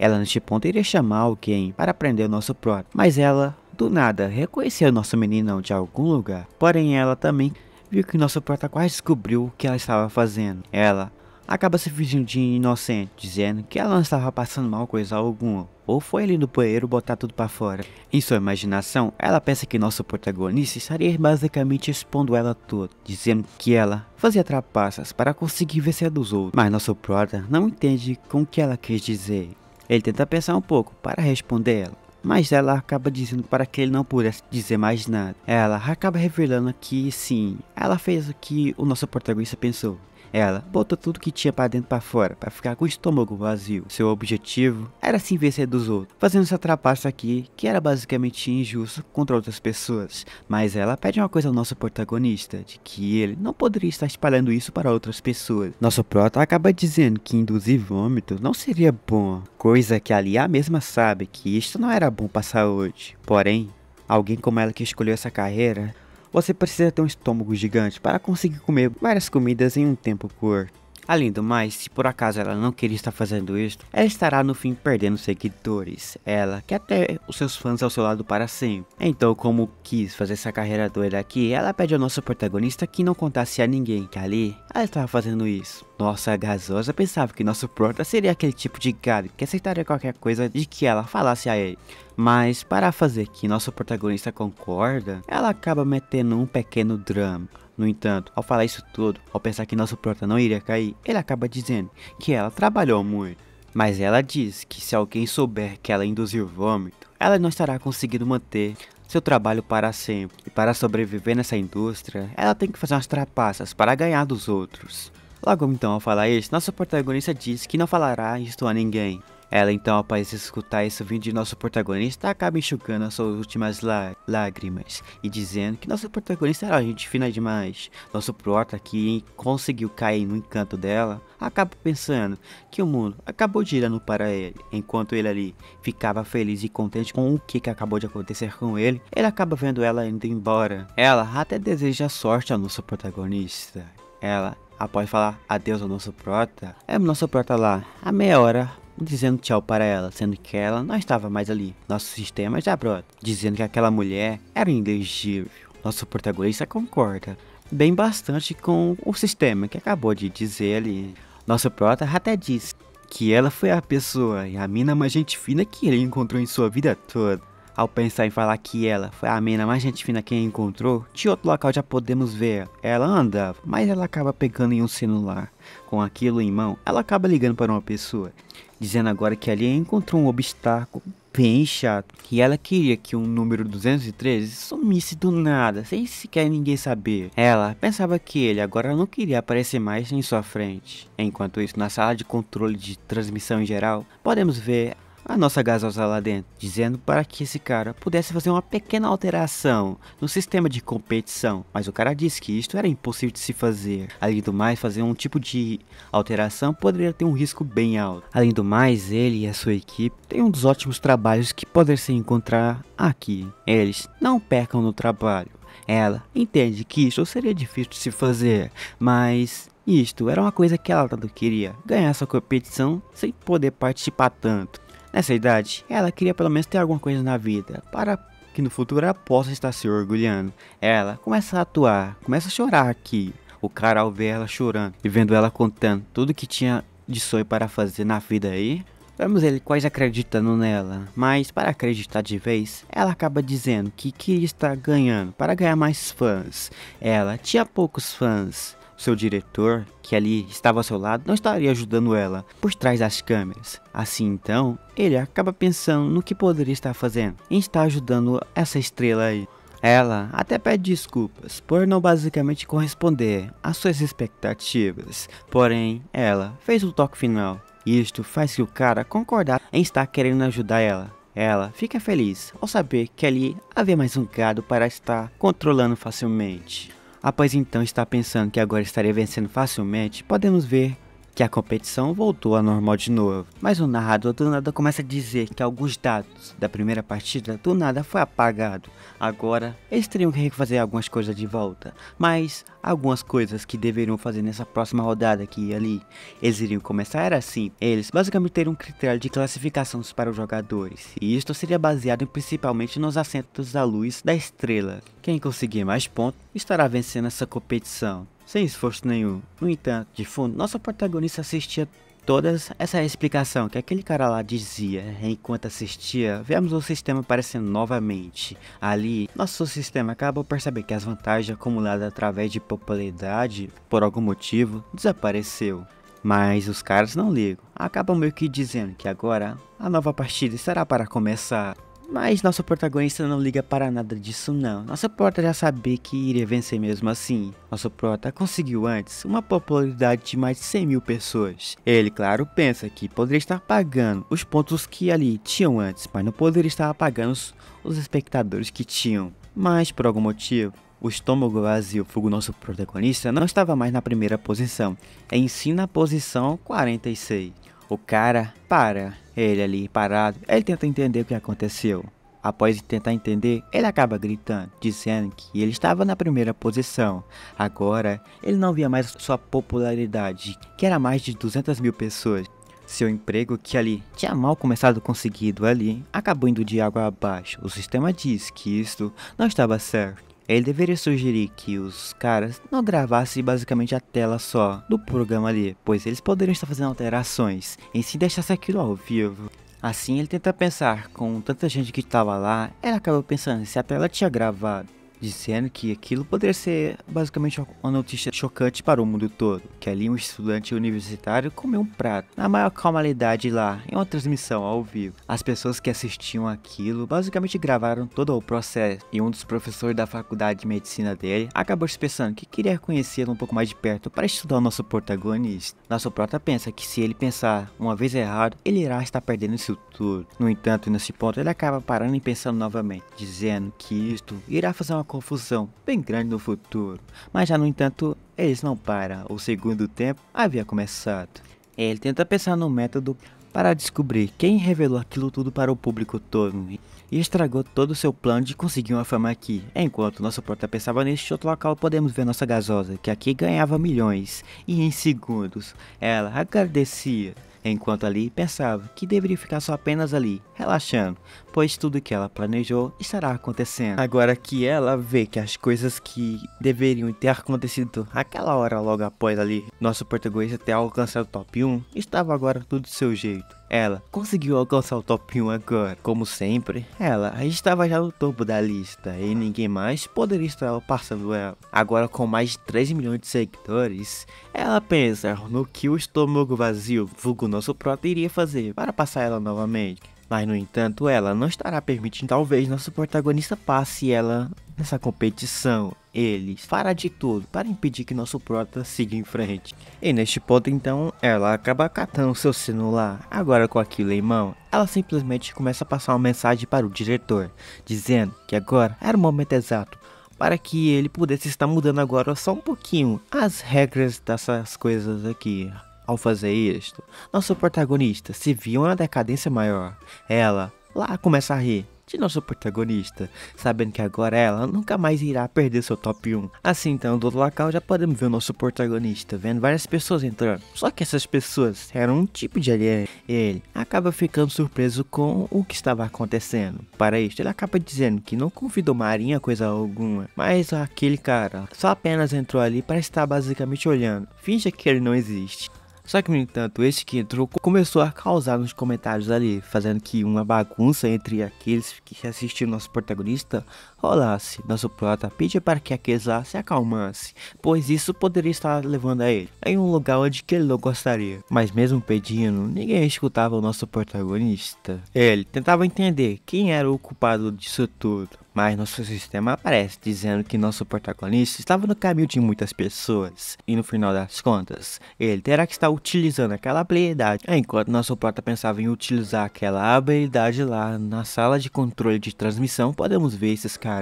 Ela neste ponto iria chamar alguém para prender o nosso prota, mas ela, do nada, reconheceu o nosso meninão de algum lugar. Porém, ela também viu que nosso prota quase descobriu o que ela estava fazendo. Ela acaba se fingindo de inocente, dizendo que ela não estava passando mal coisa alguma, ou foi ali no banheiro botar tudo para fora. Em sua imaginação, ela pensa que nosso protagonista estaria basicamente expondo ela toda, dizendo que ela fazia trapaças para conseguir vencer dos outros. Mas nosso prota não entende com o que ela quis dizer. Ele tenta pensar um pouco para responder ela, mas ela acaba dizendo para que ele não pudesse dizer mais nada. Ela acaba revelando que sim, ela fez o que o nosso protagonista pensou. Ela botou tudo que tinha pra dentro pra fora, pra ficar com o estômago vazio. Seu objetivo era se vencer dos outros, fazendo essa trapaça aqui, que era basicamente injusto contra outras pessoas. Mas ela pede uma coisa ao nosso protagonista, de que ele não poderia estar espalhando isso para outras pessoas. Nosso prota acaba dizendo que induzir vômito não seria bom, coisa que ali a mesma sabe que isto não era bom pra saúde. Porém, alguém como ela que escolheu essa carreira, você precisa ter um estômago gigante para conseguir comer várias comidas em um tempo curto. Além do mais, se por acaso ela não queria estar fazendo isso, ela estará no fim perdendo seguidores. Ela quer ter os seus fãs ao seu lado para sempre. Então, como quis fazer essa carreira doida aqui, ela pede ao nosso protagonista que não contasse a ninguém que ali ela estava fazendo isso. Nossa gasosa pensava que nosso prota seria aquele tipo de cara que aceitaria qualquer coisa de que ela falasse a ele. Mas para fazer que nosso protagonista concorda, ela acaba metendo um pequeno drama. No entanto, ao falar isso tudo, ao pensar que nosso prota não iria cair, ele acaba dizendo que ela trabalhou muito. Mas ela diz que se alguém souber que ela induziu vômito, ela não estará conseguindo manter seu trabalho para sempre. E para sobreviver nessa indústria, ela tem que fazer umas trapaças para ganhar dos outros. Logo então, ao falar isso, nosso protagonista diz que não falará isto a ninguém. Ela então, após escutar isso vindo de nosso protagonista, acaba enxugando as suas últimas lágrimas e dizendo que nosso protagonista era gente fina demais. Nosso prota, que conseguiu cair no encanto dela, acaba pensando que o mundo acabou girando para ele. Enquanto ele ali ficava feliz e contente com o que acabou de acontecer com ele, ele acaba vendo ela indo embora. Ela até deseja sorte ao nosso protagonista. Ela, após falar adeus ao nosso prota, nosso prota lá, a meia hora, dizendo tchau para ela, sendo que ela não estava mais ali. Nosso sistema já brota, dizendo que aquela mulher era ilegível. Nosso protagonista concorda bem bastante com o sistema que acabou de dizer ali. Nosso prota até disse que ela foi a pessoa e a mina mais gente fina que ele encontrou em sua vida toda. Ao pensar em falar que ela foi a mina mais gente fina que ele encontrou, de outro local já podemos ver ela andava, mas ela acaba pegando em um celular. Com aquilo em mão, ela acaba ligando para uma pessoa, dizendo agora que ali encontrou um obstáculo bem chato, que ela queria que o número 213 sumisse do nada, sem sequer ninguém saber. Ela pensava que ele agora não queria aparecer mais em sua frente. Enquanto isso, na sala de controle de transmissão em geral, podemos ver a nossa gasosa lá dentro, dizendo para que esse cara pudesse fazer uma pequena alteração no sistema de competição, mas o cara disse que isto era impossível de se fazer. Além do mais, fazer um tipo de alteração poderia ter um risco bem alto. Além do mais, ele e a sua equipe têm um dos ótimos trabalhos que poder se encontrar aqui. Eles não percam no trabalho. Ela entende que isto seria difícil de se fazer, mas isto era uma coisa que ela tanto queria, ganhar essa competição sem poder participar tanto. Nessa idade, ela queria pelo menos ter alguma coisa na vida, para que no futuro ela possa estar se orgulhando. Ela começa a atuar, começa a chorar aqui. O cara, ao ver ela chorando e vendo ela contando tudo que tinha de sonho para fazer na vida aí, vemos ele quase acreditando nela. Mas para acreditar de vez, ela acaba dizendo que queria estar ganhando, para ganhar mais fãs. Ela tinha poucos fãs. Seu diretor, que ali estava ao seu lado, não estaria ajudando ela por trás das câmeras. Assim então, ele acaba pensando no que poderia estar fazendo em estar ajudando essa estrela aí. Ela até pede desculpas por não basicamente corresponder às suas expectativas, porém ela fez o toque final. Isto faz que o cara concordar em estar querendo ajudar ela. Ela fica feliz ao saber que ali havia mais um gado para estar controlando facilmente. Após então estar pensando que agora estaria vencendo facilmente, podemos ver que a competição voltou ao normal de novo. Mas o narrador do nada começa a dizer que alguns dados da primeira partida do nada foi apagado. Agora eles teriam que refazer algumas coisas de volta, mas algumas coisas que deveriam fazer nessa próxima rodada que ali eles iriam começar era assim: eles basicamente teriam um critério de classificação para os jogadores, e isto seria baseado principalmente nos assentos da luz da estrela. Quem conseguir mais pontos estará vencendo essa competição sem esforço nenhum. No entanto, de fundo, nosso protagonista assistia toda essa explicação que aquele cara lá dizia. Enquanto assistia, vemos o sistema aparecendo novamente. Ali, nosso sistema acaba por perceber que as vantagens acumuladas através de popularidade, por algum motivo, desapareceu. Mas os caras não ligam, acabam meio que dizendo que agora a nova partida estará para começar. Mas nosso protagonista não liga para nada disso não. Nosso prota já sabia que iria vencer mesmo assim. Nosso prota conseguiu antes uma popularidade de mais de 100 mil pessoas. Ele, claro, pensa que poderia estar pagando os pontos que ali tinham antes, mas não poderia estar pagando os espectadores que tinham. Mas por algum motivo, o estômago vazio, o nosso protagonista, não estava mais na primeira posição, em si na posição 46. O cara para, ele ali parado, ele tenta entender o que aconteceu. Após tentar entender, ele acaba gritando, dizendo que ele estava na primeira posição. Agora, ele não via mais sua popularidade, que era mais de 200 mil pessoas. Seu emprego, que ali tinha mal começado conseguido ali, acabou indo de água abaixo. O sistema diz que isso não estava certo. Ele deveria sugerir que os caras não gravassem basicamente a tela só do programa ali, pois eles poderiam estar fazendo alterações, em si deixasse aquilo ao vivo. Assim ele tenta pensar, com tanta gente que estava lá, ele acaba pensando se a tela tinha gravado, dizendo que aquilo poderia ser basicamente uma notícia chocante para o mundo todo, que ali um estudante universitário comeu um prato, na maior calmalidade lá, em uma transmissão ao vivo. As pessoas que assistiam aquilo basicamente gravaram todo o processo, e um dos professores da faculdade de medicina dele acabou pensando que queria conhecê-lo um pouco mais de perto para estudar o nosso protagonista. Nosso prota pensa que se ele pensar uma vez errado, ele irá estar perdendo isso tudo. No entanto, nesse ponto ele acaba parando e pensando novamente, dizendo que isto irá fazer uma confusão bem grande no futuro, mas já no entanto eles não param, o segundo tempo havia começado. Ele tenta pensar no método para descobrir quem revelou aquilo tudo para o público todo e estragou todo o seu plano de conseguir uma fama aqui. Enquanto nosso prota pensava neste outro local, podemos ver nossa gasosa, que aqui ganhava milhões, e em segundos ela agradecia. Enquanto ali pensava que deveria ficar só apenas ali, relaxando, pois tudo que ela planejou estará acontecendo. Agora que ela vê que as coisas que deveriam ter acontecido aquela hora logo após ali, nosso protagonista ter alcançado o top 1, estava agora tudo do seu jeito. Ela conseguiu alcançar o top 1 agora. Como sempre, ela estava já no topo da lista e ninguém mais poderia estar passando ela. Agora com mais de 3 milhões de seguidores, ela pensa no que o estômago vazio, vulgo nosso prota, iria fazer para passar ela novamente. Mas no entanto, ela não estará permitindo talvez nosso protagonista passe ela nessa competição. Ele fará de tudo para impedir que nosso prota siga em frente. E neste ponto então, ela acaba catando seu celular. Agora com aquilo em mão, ela simplesmente começa a passar uma mensagem para o diretor, dizendo que agora era o momento exato para que ele pudesse estar mudando agora só um pouquinho as regras dessas coisas aqui. Ao fazer isto, nosso protagonista se viu uma decadência maior. Ela lá começa a rir de nosso protagonista, sabendo que agora ela nunca mais irá perder seu top 1. Assim então, do outro local já podemos ver o nosso protagonista vendo várias pessoas entrando, só que essas pessoas eram um tipo de alien. Ele acaba ficando surpreso com o que estava acontecendo. Para isto, ele acaba dizendo que não convidou Marinha coisa alguma, mas aquele cara só apenas entrou ali para estar basicamente olhando, finge que ele não existe. Só que, no entanto, esse que entrou começou a causar nos comentários ali, fazendo que uma bagunça entre aqueles que assistiam nosso protagonista rolasse. Nosso prota pede para que aqueles lá se acalmassem, pois isso poderia estar levando a ele em um lugar onde que ele não gostaria. Mas mesmo pedindo, ninguém escutava o nosso protagonista. Ele tentava entender quem era o culpado disso tudo, mas nosso sistema aparece dizendo que nosso protagonista estava no caminho de muitas pessoas, e no final das contas, ele terá que estar utilizando aquela habilidade, enquanto nosso prota pensava em utilizar aquela habilidade lá na sala de controle de transmissão. Podemos ver esses caras.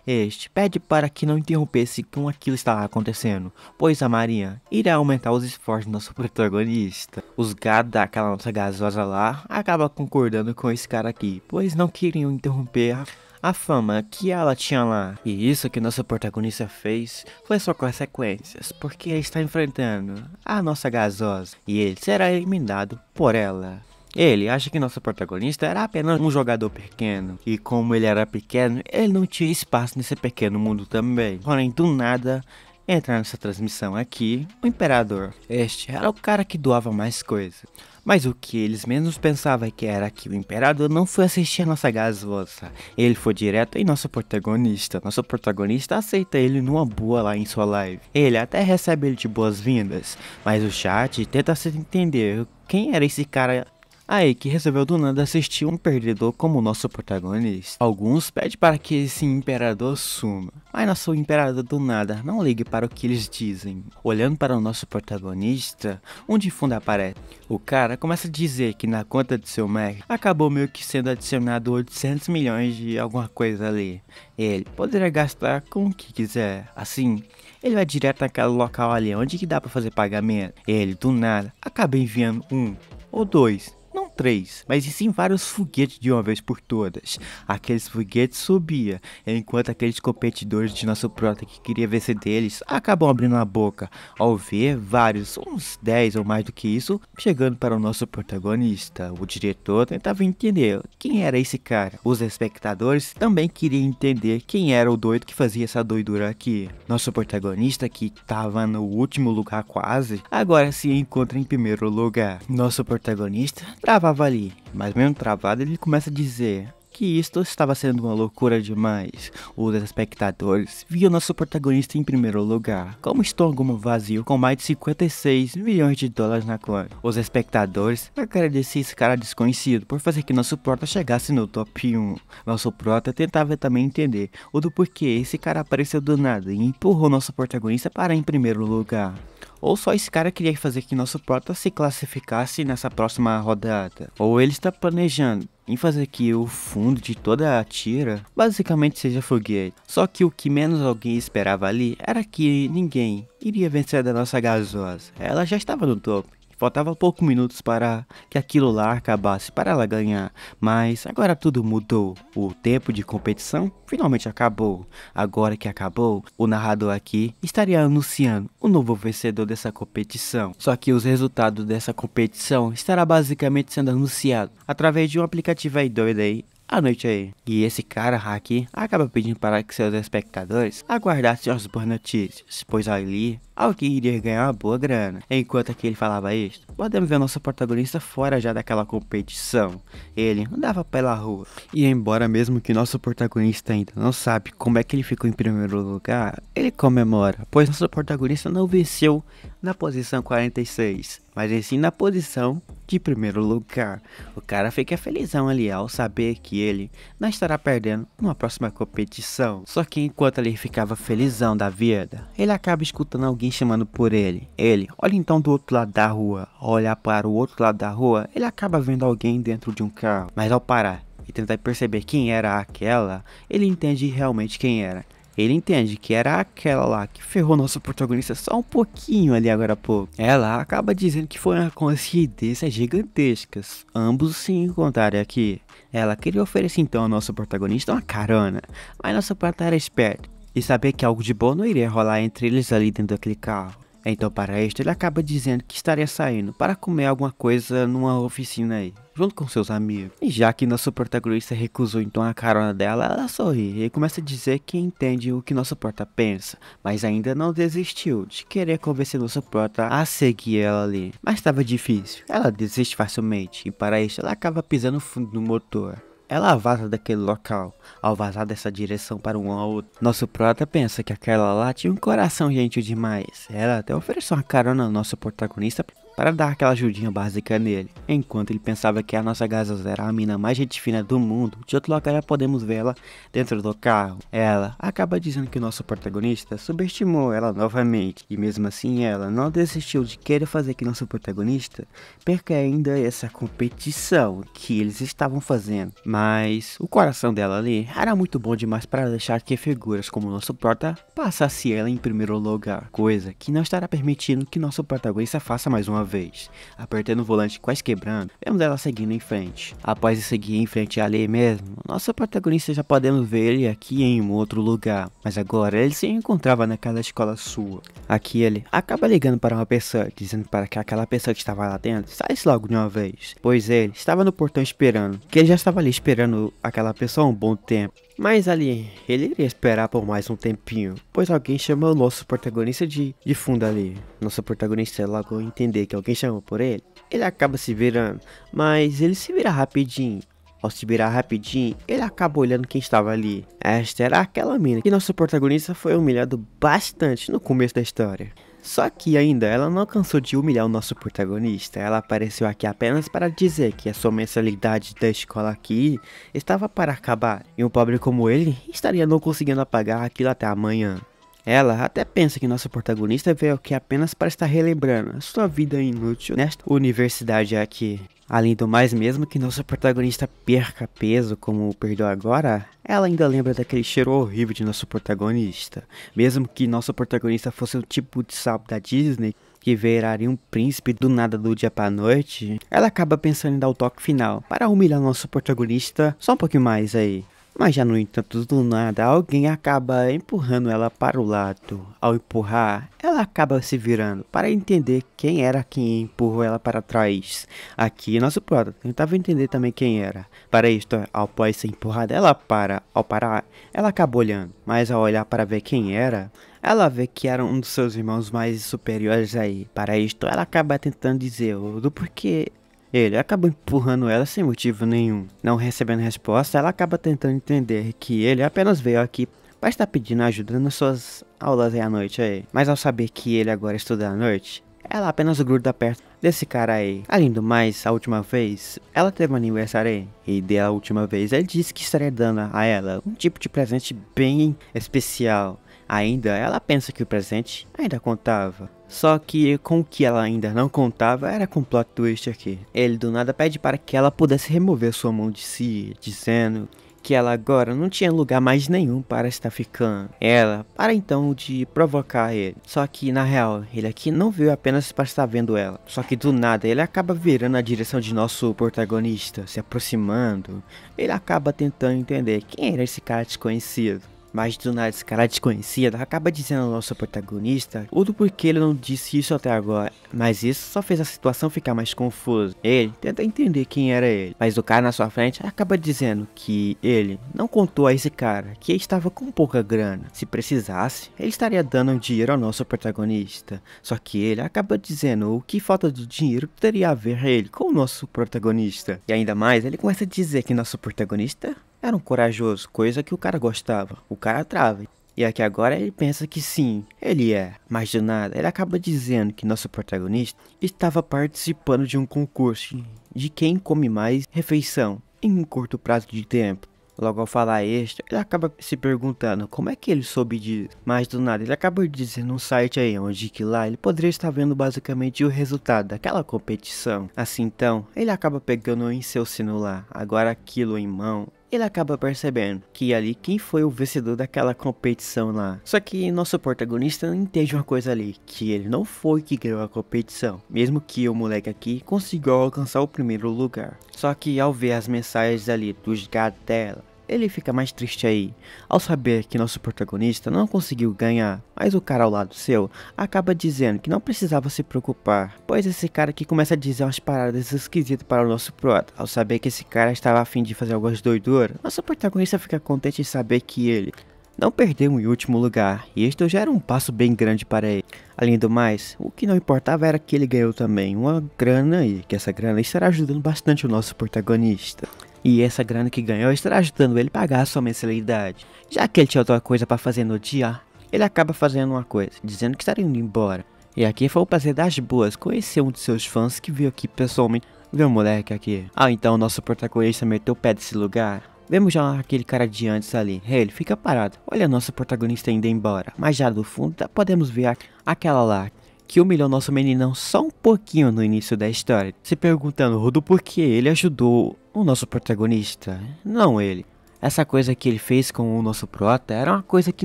Este pede para que não interrompesse com aquilo que estava acontecendo, pois a Marinha irá aumentar os esforços do nosso protagonista. Os gados daquela nossa gasosa lá acabam concordando com esse cara aqui, pois não queriam interromper a fama que ela tinha lá. E isso que nosso protagonista fez foi só consequências, porque ele está enfrentando a nossa gasosa e ele será eliminado por ela. Ele acha que nosso protagonista era apenas um jogador pequeno, e como ele era pequeno, ele não tinha espaço nesse pequeno mundo também. Porém, do nada, entra nessa transmissão aqui o Imperador. Este era o cara que doava mais coisas. Mas o que eles menos pensavam que era que o Imperador não foi assistir a nossa gasosa. Ele foi direto em nosso protagonista. Nosso protagonista aceita ele numa boa lá em sua live. Ele até recebe ele de boas-vindas, mas o chat tenta se entender quem era esse cara Aí que resolveu do nada assistir um perdedor como o nosso protagonista. Alguns pedem para que esse imperador suma, mas nosso imperador do nada não ligue para o que eles dizem. Olhando para o nosso protagonista, um de fundo aparece. O cara começa a dizer que na conta de seu Mac acabou meio que sendo adicionado 800 milhões de alguma coisa ali. Ele poderia gastar com o que quiser. Assim, ele vai direto naquele local ali onde que dá para fazer pagamento. Ele do nada acaba enviando 1 ou 2, não 3, mas e sim vários foguetes de uma vez por todas. Aqueles foguetes subiam, enquanto aqueles competidores de nosso prota que queria vencer deles acabam abrindo a boca ao ver vários, uns 10 ou mais do que isso, chegando para o nosso protagonista. O diretor tentava entender quem era esse cara. Os espectadores também queriam entender quem era o doido que fazia essa doidura aqui. Nosso protagonista, que estava no último lugar quase, agora se encontra em primeiro lugar. Nosso protagonista travava ali, mas mesmo travado ele começa a dizer que isto estava sendo uma loucura demais. Os espectadores viam nosso protagonista em primeiro lugar, como estômago vazio com mais de 56 milhões de dólares na conta. Os espectadores agradeciam esse cara desconhecido por fazer que nosso prota chegasse no top 1. Nosso prota tentava também entender o do porquê esse cara apareceu do nada e empurrou nosso protagonista para em primeiro lugar. Ou só esse cara queria fazer que nosso prota se classificasse nessa próxima rodada. Ou ele está planejando em fazer que o fundo de toda a tira basicamente seja foguete. Só que o que menos alguém esperava ali era que ninguém iria vencer da nossa gasosa. Ela já estava no topo. Faltava poucos minutos para que aquilo lá acabasse, para ela ganhar. Mas agora tudo mudou. O tempo de competição finalmente acabou. Agora que acabou, o narrador aqui estaria anunciando o novo vencedor dessa competição. Só que os resultados dessa competição estará basicamente sendo anunciado através de um aplicativo aí doido aí. À noite aí. E esse cara aqui acaba pedindo para que seus espectadores aguardassem as boas notícias, pois ali alguém iria ganhar uma boa grana. Enquanto aqui ele falava isso, podemos ver nosso protagonista fora já daquela competição. Ele andava pela rua. E embora mesmo que nosso protagonista ainda não sabe como é que ele ficou em primeiro lugar, ele comemora, pois nosso protagonista não venceu na posição 46, mas em sim na posição de primeiro lugar. O cara fica felizão ali ao saber que ele não estará perdendo numa próxima competição. Só que enquanto ele ficava felizão da vida, ele acaba escutando alguém chamando por ele. Ele olha então do outro lado da rua. Ao olhar para o outro lado da rua, ele acaba vendo alguém dentro de um carro. Mas ao parar e tentar perceber quem era aquela, ele entende realmente quem era. Ele entende que era aquela lá que ferrou nosso protagonista só um pouquinho ali agora há pouco. Ela acaba dizendo que foi uma coincidência gigantesca ambos se encontrarem aqui. Ela queria oferecer então ao nosso protagonista uma carona, mas nosso prota era esperto e sabia que algo de bom não iria rolar entre eles ali dentro daquele carro. Então para isto ele acaba dizendo que estaria saindo para comer alguma coisa numa oficina aí, junto com seus amigos. E já que nosso protagonista recusou então a carona dela, ela sorri e começa a dizer que entende o que nosso prota pensa, mas ainda não desistiu de querer convencer nosso prota a seguir ela ali. Mas estava difícil, ela desiste facilmente e para isso ela acaba pisando fundo no motor. Ela vaza daquele local. Ao vazar dessa direção para um ao outro, nosso prota pensa que aquela lá tinha um coração gentil demais. Ela até ofereceu uma carona ao nosso protagonista para dar aquela ajudinha básica nele. Enquanto ele pensava que a nossa gasosa era a mina mais gente fina do mundo, de outro lugar já podemos vê-la dentro do carro. Ela acaba dizendo que o nosso protagonista subestimou ela novamente, e mesmo assim ela não desistiu de querer fazer que nosso protagonista perca ainda essa competição que eles estavam fazendo. Mas o coração dela ali era muito bom demais para deixar que figuras como o nosso prota passasse ela em primeiro lugar, coisa que não estará permitindo que nosso protagonista faça mais uma vez. Apertando o volante quase quebrando, vemos ela seguindo em frente. Após seguir em frente ali mesmo, nosso protagonista já podemos ver ele aqui em um outro lugar, mas agora ele se encontrava naquela escola sua. Aqui ele acaba ligando para uma pessoa, dizendo para que aquela pessoa que estava lá dentro saísse logo de uma vez, pois ele estava no portão esperando, que ele já estava ali esperando aquela pessoa há um bom tempo. Mas ali, ele iria esperar por mais um tempinho, pois alguém chamou o nosso protagonista de fundo ali. Nosso protagonista logo entender que alguém chamou por ele, ele acaba se virando, mas ele se vira rapidinho. Ao se virar rapidinho, ele acaba olhando quem estava ali. Esta era aquela mina que nosso protagonista foi humilhado bastante no começo da história. Só que ainda ela não cansou de humilhar o nosso protagonista. Ela apareceu aqui apenas para dizer que a sua mensalidade da escola aqui estava para acabar, e um pobre como ele estaria não conseguindo pagar aquilo até amanhã. Ela até pensa que nosso protagonista veio aqui apenas para estar relembrando a sua vida inútil nesta universidade aqui. Além do mais, mesmo que nosso protagonista perca peso como perdeu agora, ela ainda lembra daquele cheiro horrível de nosso protagonista. Mesmo que nosso protagonista fosse um tipo de sapo da Disney, que viraria um príncipe do nada do dia pra noite, ela acaba pensando em dar o toque final para humilhar nosso protagonista só um pouquinho mais aí. Mas já no entanto, do nada, alguém acaba empurrando ela para o lado. Ao empurrar, ela acaba se virando para entender quem era quem empurrou ela para trás. Aqui, nosso prota tentava entender também quem era. Para isto, após ser empurrada, ela para. Ao parar, ela acaba olhando, mas ao olhar para ver quem era, ela vê que era um dos seus irmãos mais superiores aí. Para isto, ela acaba tentando dizer do porquê ele acaba empurrando ela sem motivo nenhum. Não recebendo resposta, ela acaba tentando entender que ele apenas veio aqui para estar pedindo ajuda nas suas aulas aí à noite aí. Mas ao saber que ele agora estuda à noite, ela apenas gruda perto desse cara aí. Além do mais, a última vez, ela teve um aniversário aí. E da última vez, ele disse que estaria dando a ela um tipo de presente bem especial. Ainda, ela pensa que o presente ainda contava. Só que com o que ela ainda não contava era com o plot twist aqui. Ele do nada pede para que ela pudesse remover sua mão de si, dizendo que ela agora não tinha lugar mais nenhum para estar ficando. Ela para então de provocar ele. Só que na real, ele aqui não veio apenas para estar vendo ela. Só que do nada ele acaba virando na direção de nosso protagonista, se aproximando. Ele acaba tentando entender quem era esse cara desconhecido. Mas do nada esse cara desconhecido acaba dizendo ao nosso protagonista o do porquê ele não disse isso até agora. Mas isso só fez a situação ficar mais confusa. Ele tenta entender quem era ele, mas o cara na sua frente acaba dizendo que ele não contou a esse cara que estava com pouca grana. Se precisasse, ele estaria dando dinheiro ao nosso protagonista. Só que ele acaba dizendo o que falta de dinheiro teria a ver ele com o nosso protagonista. E ainda mais, ele começa a dizer que nosso protagonista era um corajoso, coisa que o cara gostava. O cara trava. E aqui agora ele pensa que sim, ele é. Mas do nada, ele acaba dizendo que nosso protagonista estava participando de um concurso de quem come mais refeição em um curto prazo de tempo. Logo ao falar isto, ele acaba se perguntando como é que ele soube disso. Mas do nada, ele acaba dizendo um site aí, onde que lá ele poderia estar vendo basicamente o resultado daquela competição. Assim então, ele acaba pegando em seu celular, agora aquilo em mão. Ele acaba percebendo que ali quem foi o vencedor daquela competição lá. Só que nosso protagonista não entende uma coisa ali, que ele não foi que ganhou a competição, mesmo que o moleque aqui conseguiu alcançar o primeiro lugar. Só que ao ver as mensagens ali dos gatos dela, ele fica mais triste aí, ao saber que nosso protagonista não conseguiu ganhar, mas o cara ao lado seu acaba dizendo que não precisava se preocupar, pois esse cara aqui começa a dizer umas paradas esquisitas para o nosso prota. Ao saber que esse cara estava a fim de fazer algumas doiduras, nosso protagonista fica contente em saber que ele não perdeu em último lugar, e isto já era um passo bem grande para ele. Além do mais, o que não importava era que ele ganhou também uma grana e que essa grana estará ajudando bastante o nosso protagonista. E essa grana que ganhou estará ajudando ele a pagar a sua mensalidade. Já que ele tinha outra coisa para fazer no dia, ele acaba fazendo uma coisa, dizendo que estaria indo embora. E aqui foi o prazer das boas conhecer um de seus fãs que veio aqui pessoalmente ver o moleque aqui. Então o nosso protagonista meteu o pé desse lugar. Vemos já aquele cara de antes ali. Ele fica parado, olha nosso protagonista indo embora. Mas já do fundo podemos ver aquela lá que humilhou nosso meninão só um pouquinho no início da história, se perguntando do porquê ele ajudou o nosso protagonista, não ele. Essa coisa que ele fez com o nosso prota era uma coisa que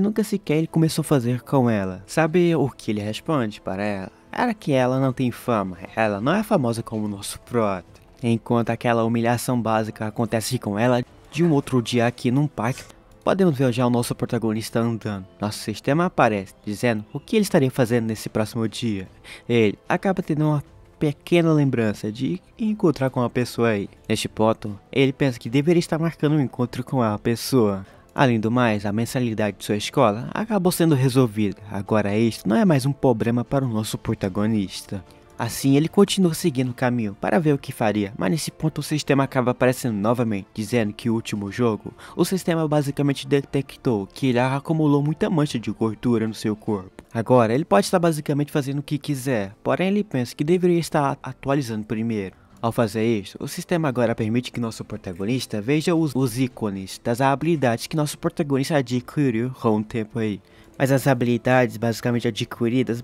nunca sequer ele começou a fazer com ela. Sabe o que ele responde para ela? Era que ela não tem fama, ela não é famosa como o nosso prota. Enquanto aquela humilhação básica acontece com ela, de um outro dia aqui num parque, podemos ver já o nosso protagonista andando. Nosso sistema aparece, dizendo o que ele estaria fazendo nesse próximo dia. Ele acaba tendo uma pequena lembrança de encontrar com uma pessoa aí. Neste ponto, ele pensa que deveria estar marcando um encontro com a pessoa. Além do mais, a mensalidade de sua escola acabou sendo resolvida. Agora isto não é mais um problema para o nosso protagonista. Assim ele continua seguindo o caminho para ver o que faria, mas nesse ponto o sistema acaba aparecendo novamente, dizendo que o último jogo, o sistema basicamente detectou que ele acumulou muita mancha de gordura no seu corpo. Agora ele pode estar basicamente fazendo o que quiser, porém ele pensa que deveria estar atualizando primeiro. Ao fazer isso, o sistema agora permite que nosso protagonista veja os ícones das habilidades que nosso protagonista adquiriu com o tempo aí. Mas as habilidades basicamente adquiridas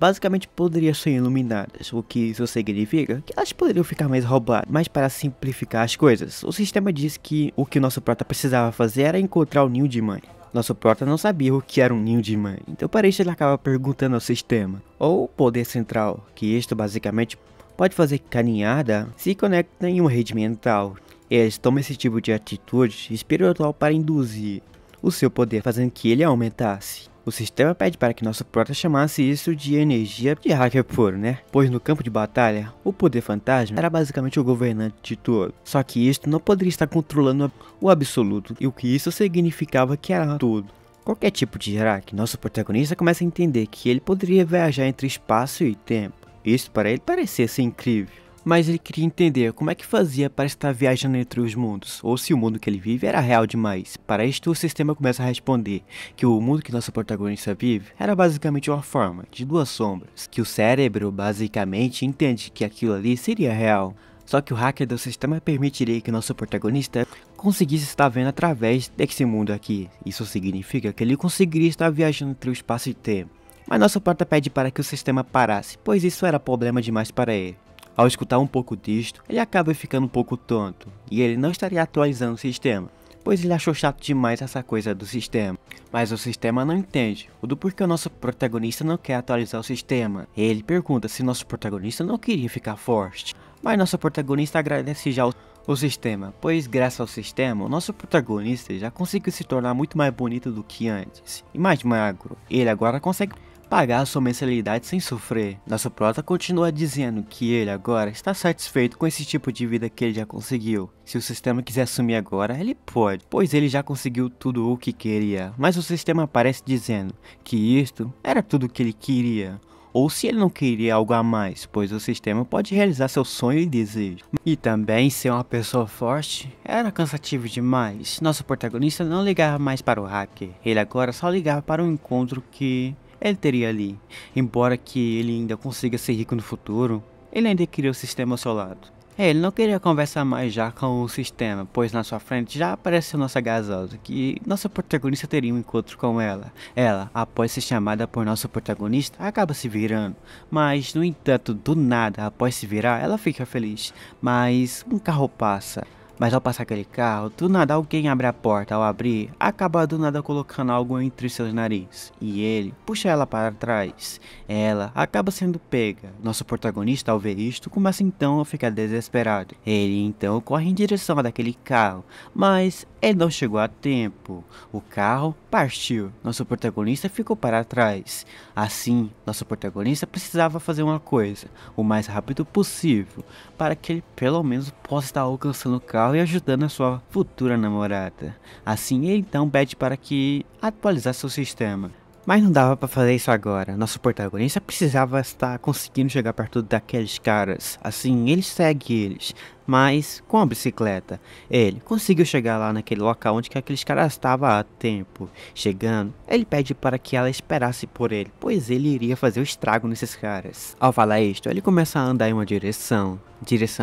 poderiam ser iluminadas, o que isso significa que elas poderiam ficar mais roubadas. Mas para simplificar as coisas, o sistema diz que o que nosso prota precisava fazer era encontrar o ninho de mãe. Nosso prota não sabia o que era um ninho de mãe, então para isso ele acaba perguntando ao sistema, ou o poder central, que isto basicamente pode fazer que a ninhada se conecte em uma rede mental. Eles tomam esse tipo de atitude espiritual para induzir o seu poder, fazendo que ele aumentasse. O sistema pede para que nosso prota chamasse isso de energia de hacker puro, né? Pois no campo de batalha, o poder fantasma era basicamente o governante de tudo. Só que isto não poderia estar controlando o absoluto, e o que isso significava que era tudo. Qualquer tipo de hack, nosso protagonista começa a entender que ele poderia viajar entre espaço e tempo. Isso para ele parecia ser incrível. Mas ele queria entender como é que fazia para estar viajando entre os mundos, ou se o mundo que ele vive era real demais. Para isto, o sistema começa a responder que o mundo que nosso protagonista vive era basicamente uma forma de duas sombras, que o cérebro basicamente entende que aquilo ali seria real. Só que o hacker do sistema permitiria que nosso protagonista conseguisse estar vendo através desse mundo aqui. Isso significa que ele conseguiria estar viajando entre o espaço e tempo. Mas nosso prota pede para que o sistema parasse, pois isso era problema demais para ele. Ao escutar um pouco disto, ele acaba ficando um pouco tonto, e ele não estaria atualizando o sistema, pois ele achou chato demais essa coisa do sistema. Mas o sistema não entende o do porquê o nosso protagonista não quer atualizar o sistema. Ele pergunta se nosso protagonista não queria ficar forte, mas nosso protagonista agradece já o sistema, pois graças ao sistema, o nosso protagonista já conseguiu se tornar muito mais bonito do que antes, e mais magro. Ele agora consegue pagar a sua mensalidade sem sofrer. Nosso prota continua dizendo que ele agora está satisfeito com esse tipo de vida que ele já conseguiu. Se o sistema quiser assumir agora, ele pode, pois ele já conseguiu tudo o que queria. Mas o sistema aparece dizendo que isto era tudo o que ele queria. Ou se ele não queria algo a mais, pois o sistema pode realizar seu sonho e desejo. E também ser uma pessoa forte era cansativo demais. Nosso protagonista não ligava mais para o hacker, ele agora só ligava para um encontro que ele teria ali. Embora que ele ainda consiga ser rico no futuro, ele ainda queria o sistema ao seu lado. Ele não queria conversar mais já com o sistema, pois na sua frente já apareceu nossa gasosa, que nosso protagonista teria um encontro com ela. Ela, após ser chamada por nosso protagonista, acaba se virando, mas no entanto, do nada, após se virar, ela fica feliz, mas um carro passa. Mas ao passar aquele carro, do nada alguém abre a porta. Ao abrir, acaba do nada colocando algo entre seus narizes, e ele puxa ela para trás. Ela acaba sendo pega. Nosso protagonista, ao ver isto, começa então a ficar desesperado. Ele então corre em direção daquele carro, mas ele não chegou a tempo. O carro partiu. Nosso protagonista ficou para trás. Assim, nosso protagonista precisava fazer uma coisa o mais rápido possível, para que ele pelo menos possa estar alcançando o carro e ajudando a sua futura namorada. Assim, ele então pede para que atualizasse o sistema. Mas não dava para fazer isso agora. Nosso protagonista precisava estar conseguindo chegar perto daqueles caras. Assim, ele segue eles, mas com a bicicleta. Ele conseguiu chegar lá naquele local onde que aqueles caras estavam há tempo. Chegando, ele pede para que ela esperasse por ele, pois ele iria fazer o estrago nesses caras. Ao falar isto, ele começa a andar em uma direção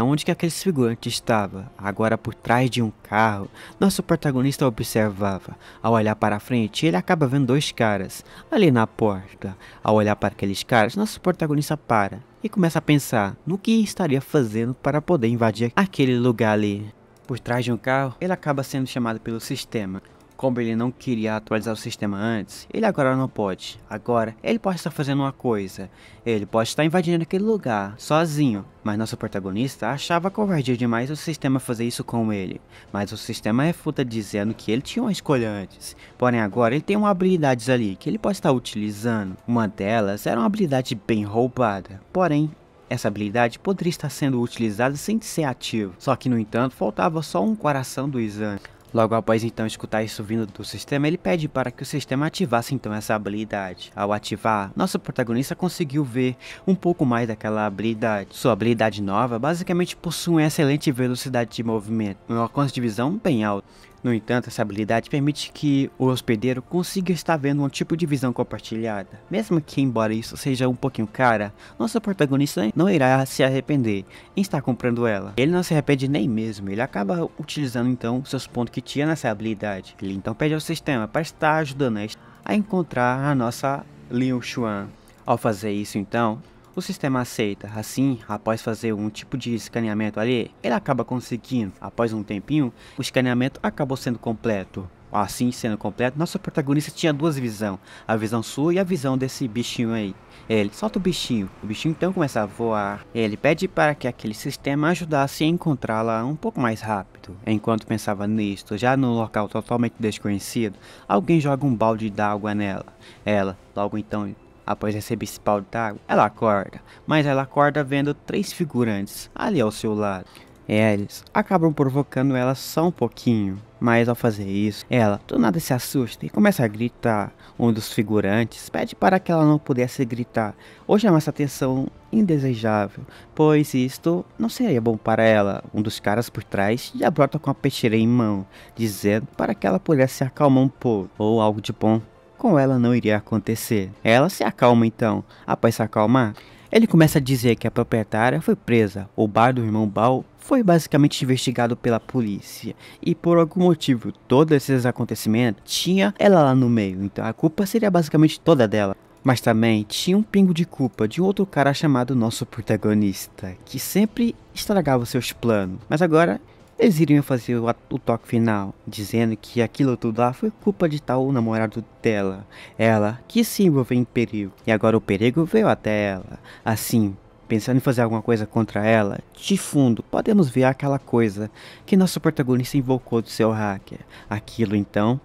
onde que aqueles figurantes estavam. Agora por trás de um carro, nosso protagonista observava. Ao olhar para frente, ele acaba vendo dois caras ali na porta. Ao olhar para aqueles caras, nosso protagonista para e começa a pensar no que estaria fazendo para poder invadir aquele lugar ali. Por trás de um carro, ele acaba sendo chamado pelo sistema. Como ele não queria atualizar o sistema antes, ele agora não pode. Agora, ele pode estar fazendo uma coisa. Ele pode estar invadindo aquele lugar, sozinho. Mas nosso protagonista achava covardia demais o sistema fazer isso com ele. Mas o sistema refuta dizendo que ele tinha uma escolha antes. Porém agora ele tem uma habilidade ali que ele pode estar utilizando. Uma delas era uma habilidade bem roubada. Porém, essa habilidade poderia estar sendo utilizada sem ser ativa. Só que no entanto, faltava só um coração do exame. Logo após então escutar isso vindo do sistema, ele pede para que o sistema ativasse então essa habilidade. Ao ativar, nosso protagonista conseguiu ver um pouco mais daquela habilidade. Sua habilidade nova basicamente possui uma excelente velocidade de movimento, um alcance de visão bem alto. No entanto, essa habilidade permite que o hospedeiro consiga estar vendo um tipo de visão compartilhada. Mesmo que, embora isso seja um pouquinho cara, nosso protagonista não irá se arrepender em estar comprando ela. Ele não se arrepende nem mesmo, ele acaba utilizando então seus pontos que tinha nessa habilidade. Ele então pede ao sistema para estar ajudando a encontrar a nossa Liu Xuan. Ao fazer isso então, o sistema aceita. Assim, após fazer um tipo de escaneamento ali, ele acaba conseguindo. Após um tempinho, o escaneamento acabou sendo completo. Assim, sendo completo, nosso protagonista tinha duas visões. A visão sua e a visão desse bichinho aí. Ele solta o bichinho então começa a voar. Ele pede para que aquele sistema ajudasse a encontrá-la um pouco mais rápido. Enquanto pensava nisto, já no local totalmente desconhecido, alguém joga um balde d'água nela. Ela, logo então, após receber esse balde d'água, ela acorda, mas ela acorda vendo 3 figurantes ali ao seu lado. Eles acabam provocando ela só um pouquinho, mas ao fazer isso, ela do nada se assusta e começa a gritar. Um dos figurantes pede para que ela não pudesse gritar ou chamar essa atenção indesejável, pois isto não seria bom para ela. Um dos caras por trás já brota com a peixeira em mão, dizendo para que ela pudesse se acalmar um pouco, ou algo de bom com ela não iria acontecer. Ela se acalma então. Após se acalmar, ele começa a dizer que a proprietária foi presa. O bar do irmão Bao foi basicamente investigado pela polícia e por algum motivo todos esses acontecimentos tinha ela lá no meio, então a culpa seria basicamente toda dela. Mas também tinha um pingo de culpa de um outro cara chamado nosso protagonista, que sempre estragava seus planos. Mas agora eles iriam fazer o toque final, dizendo que aquilo tudo lá foi culpa de tal namorado dela. Ela que se envolveu em perigo, e agora o perigo veio até ela. Assim, pensando em fazer alguma coisa contra ela, de fundo podemos ver aquela coisa que nosso protagonista invocou do seu hacker. Aquilo então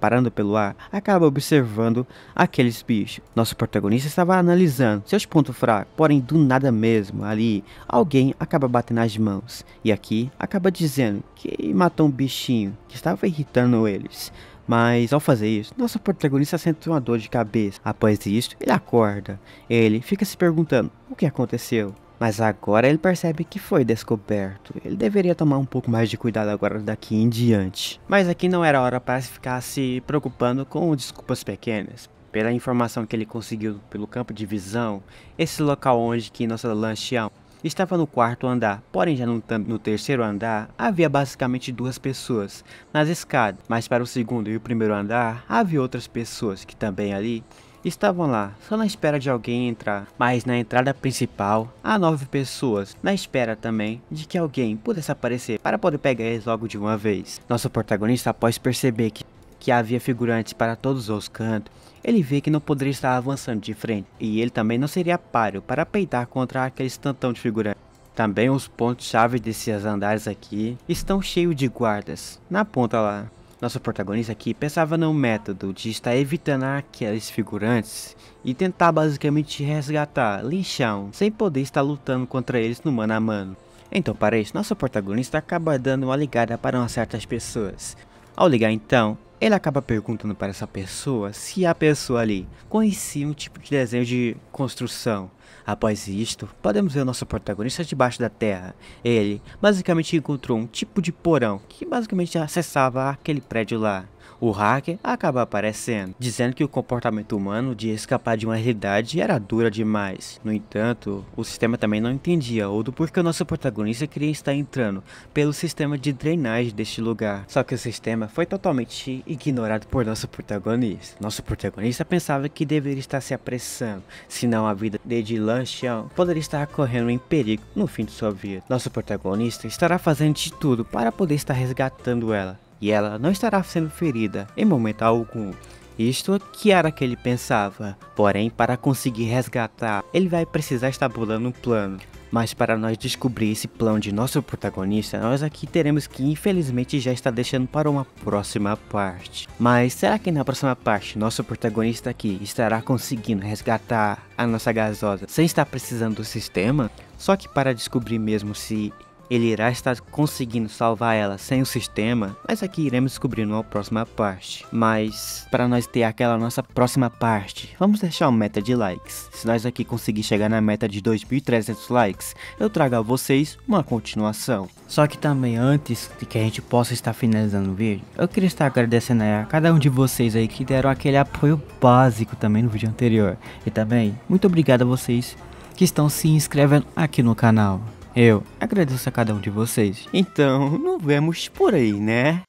parando pelo ar, acaba observando aqueles bichos. Nosso protagonista estava analisando seus pontos fracos, porém do nada mesmo ali, alguém acaba batendo as mãos. E aqui acaba dizendo que matou um bichinho que estava irritando eles. Mas ao fazer isso, nosso protagonista sente uma dor de cabeça. Após isso, ele acorda. Ele fica se perguntando o que aconteceu. Mas agora ele percebe que foi descoberto. Ele deveria tomar um pouco mais de cuidado agora daqui em diante. Mas aqui não era hora para ficar se preocupando com desculpas pequenas. Pela informação que ele conseguiu pelo campo de visão, esse local onde que nossa lanchão estava no 4º andar, porém já no 3º andar havia basicamente 2 pessoas nas escadas, mas para o 2º e o 1º andar havia outras pessoas que também ali estavam lá, só na espera de alguém entrar. Mas na entrada principal há 9 pessoas, na espera também de que alguém pudesse aparecer para poder pegar eles logo de uma vez. Nosso protagonista, após perceber que havia figurantes para todos os cantos, ele vê que não poderia estar avançando de frente, e ele também não seria páreo para peitar contra aqueles tantão de figurantes. Também os pontos-chave desses andares aqui estão cheios de guardas, na ponta lá. Nosso protagonista aqui pensava no método de estar evitando aqueles figurantes e tentar basicamente resgatar Lin Xiao, sem poder estar lutando contra eles no mano a mano. Então para isso, nosso protagonista acaba dando uma ligada para umas certas pessoas. Ao ligar então, ele acaba perguntando para essa pessoa se a pessoa ali conhecia um tipo de desenho de construção. Após isto, podemos ver o nosso protagonista debaixo da terra. Ele basicamente encontrou um tipo de porão que basicamente acessava aquele prédio lá. O hacker acaba aparecendo, dizendo que o comportamento humano de escapar de uma realidade era dura demais. No entanto, o sistema também não entendia ou do porquê o nosso protagonista queria estar entrando pelo sistema de drenagem deste lugar. Só que o sistema foi totalmente ignorado por nosso protagonista. Nosso protagonista pensava que deveria estar se apressando, senão a vida de Lin Xiao poderia estar correndo em perigo no fim de sua vida. Nosso protagonista estará fazendo de tudo para poder estar resgatando ela, e ela não estará sendo ferida em momento algum. Isto que era que ele pensava. Porém, para conseguir resgatar, ele vai precisar estar bolando um plano. Mas para nós descobrir esse plano de nosso protagonista, nós aqui teremos que infelizmente já está deixando para uma próxima parte. Mas será que na próxima parte, nosso protagonista aqui estará conseguindo resgatar a nossa gasosa sem estar precisando do sistema? Só que para descobrir mesmo se ele irá estar conseguindo salvar ela sem o sistema, mas aqui iremos descobrir numa próxima parte. Mas para nós ter aquela nossa próxima parte, vamos deixar uma meta de likes. Se nós aqui conseguir chegar na meta de 2.300 likes, eu trago a vocês uma continuação. Só que também antes de que a gente possa estar finalizando o vídeo, eu queria estar agradecendo a cada um de vocês aí que deram aquele apoio básico também no vídeo anterior. E também, muito obrigado a vocês que estão se inscrevendo aqui no canal. Eu agradeço a cada um de vocês. Então, nos vemos por aí, né?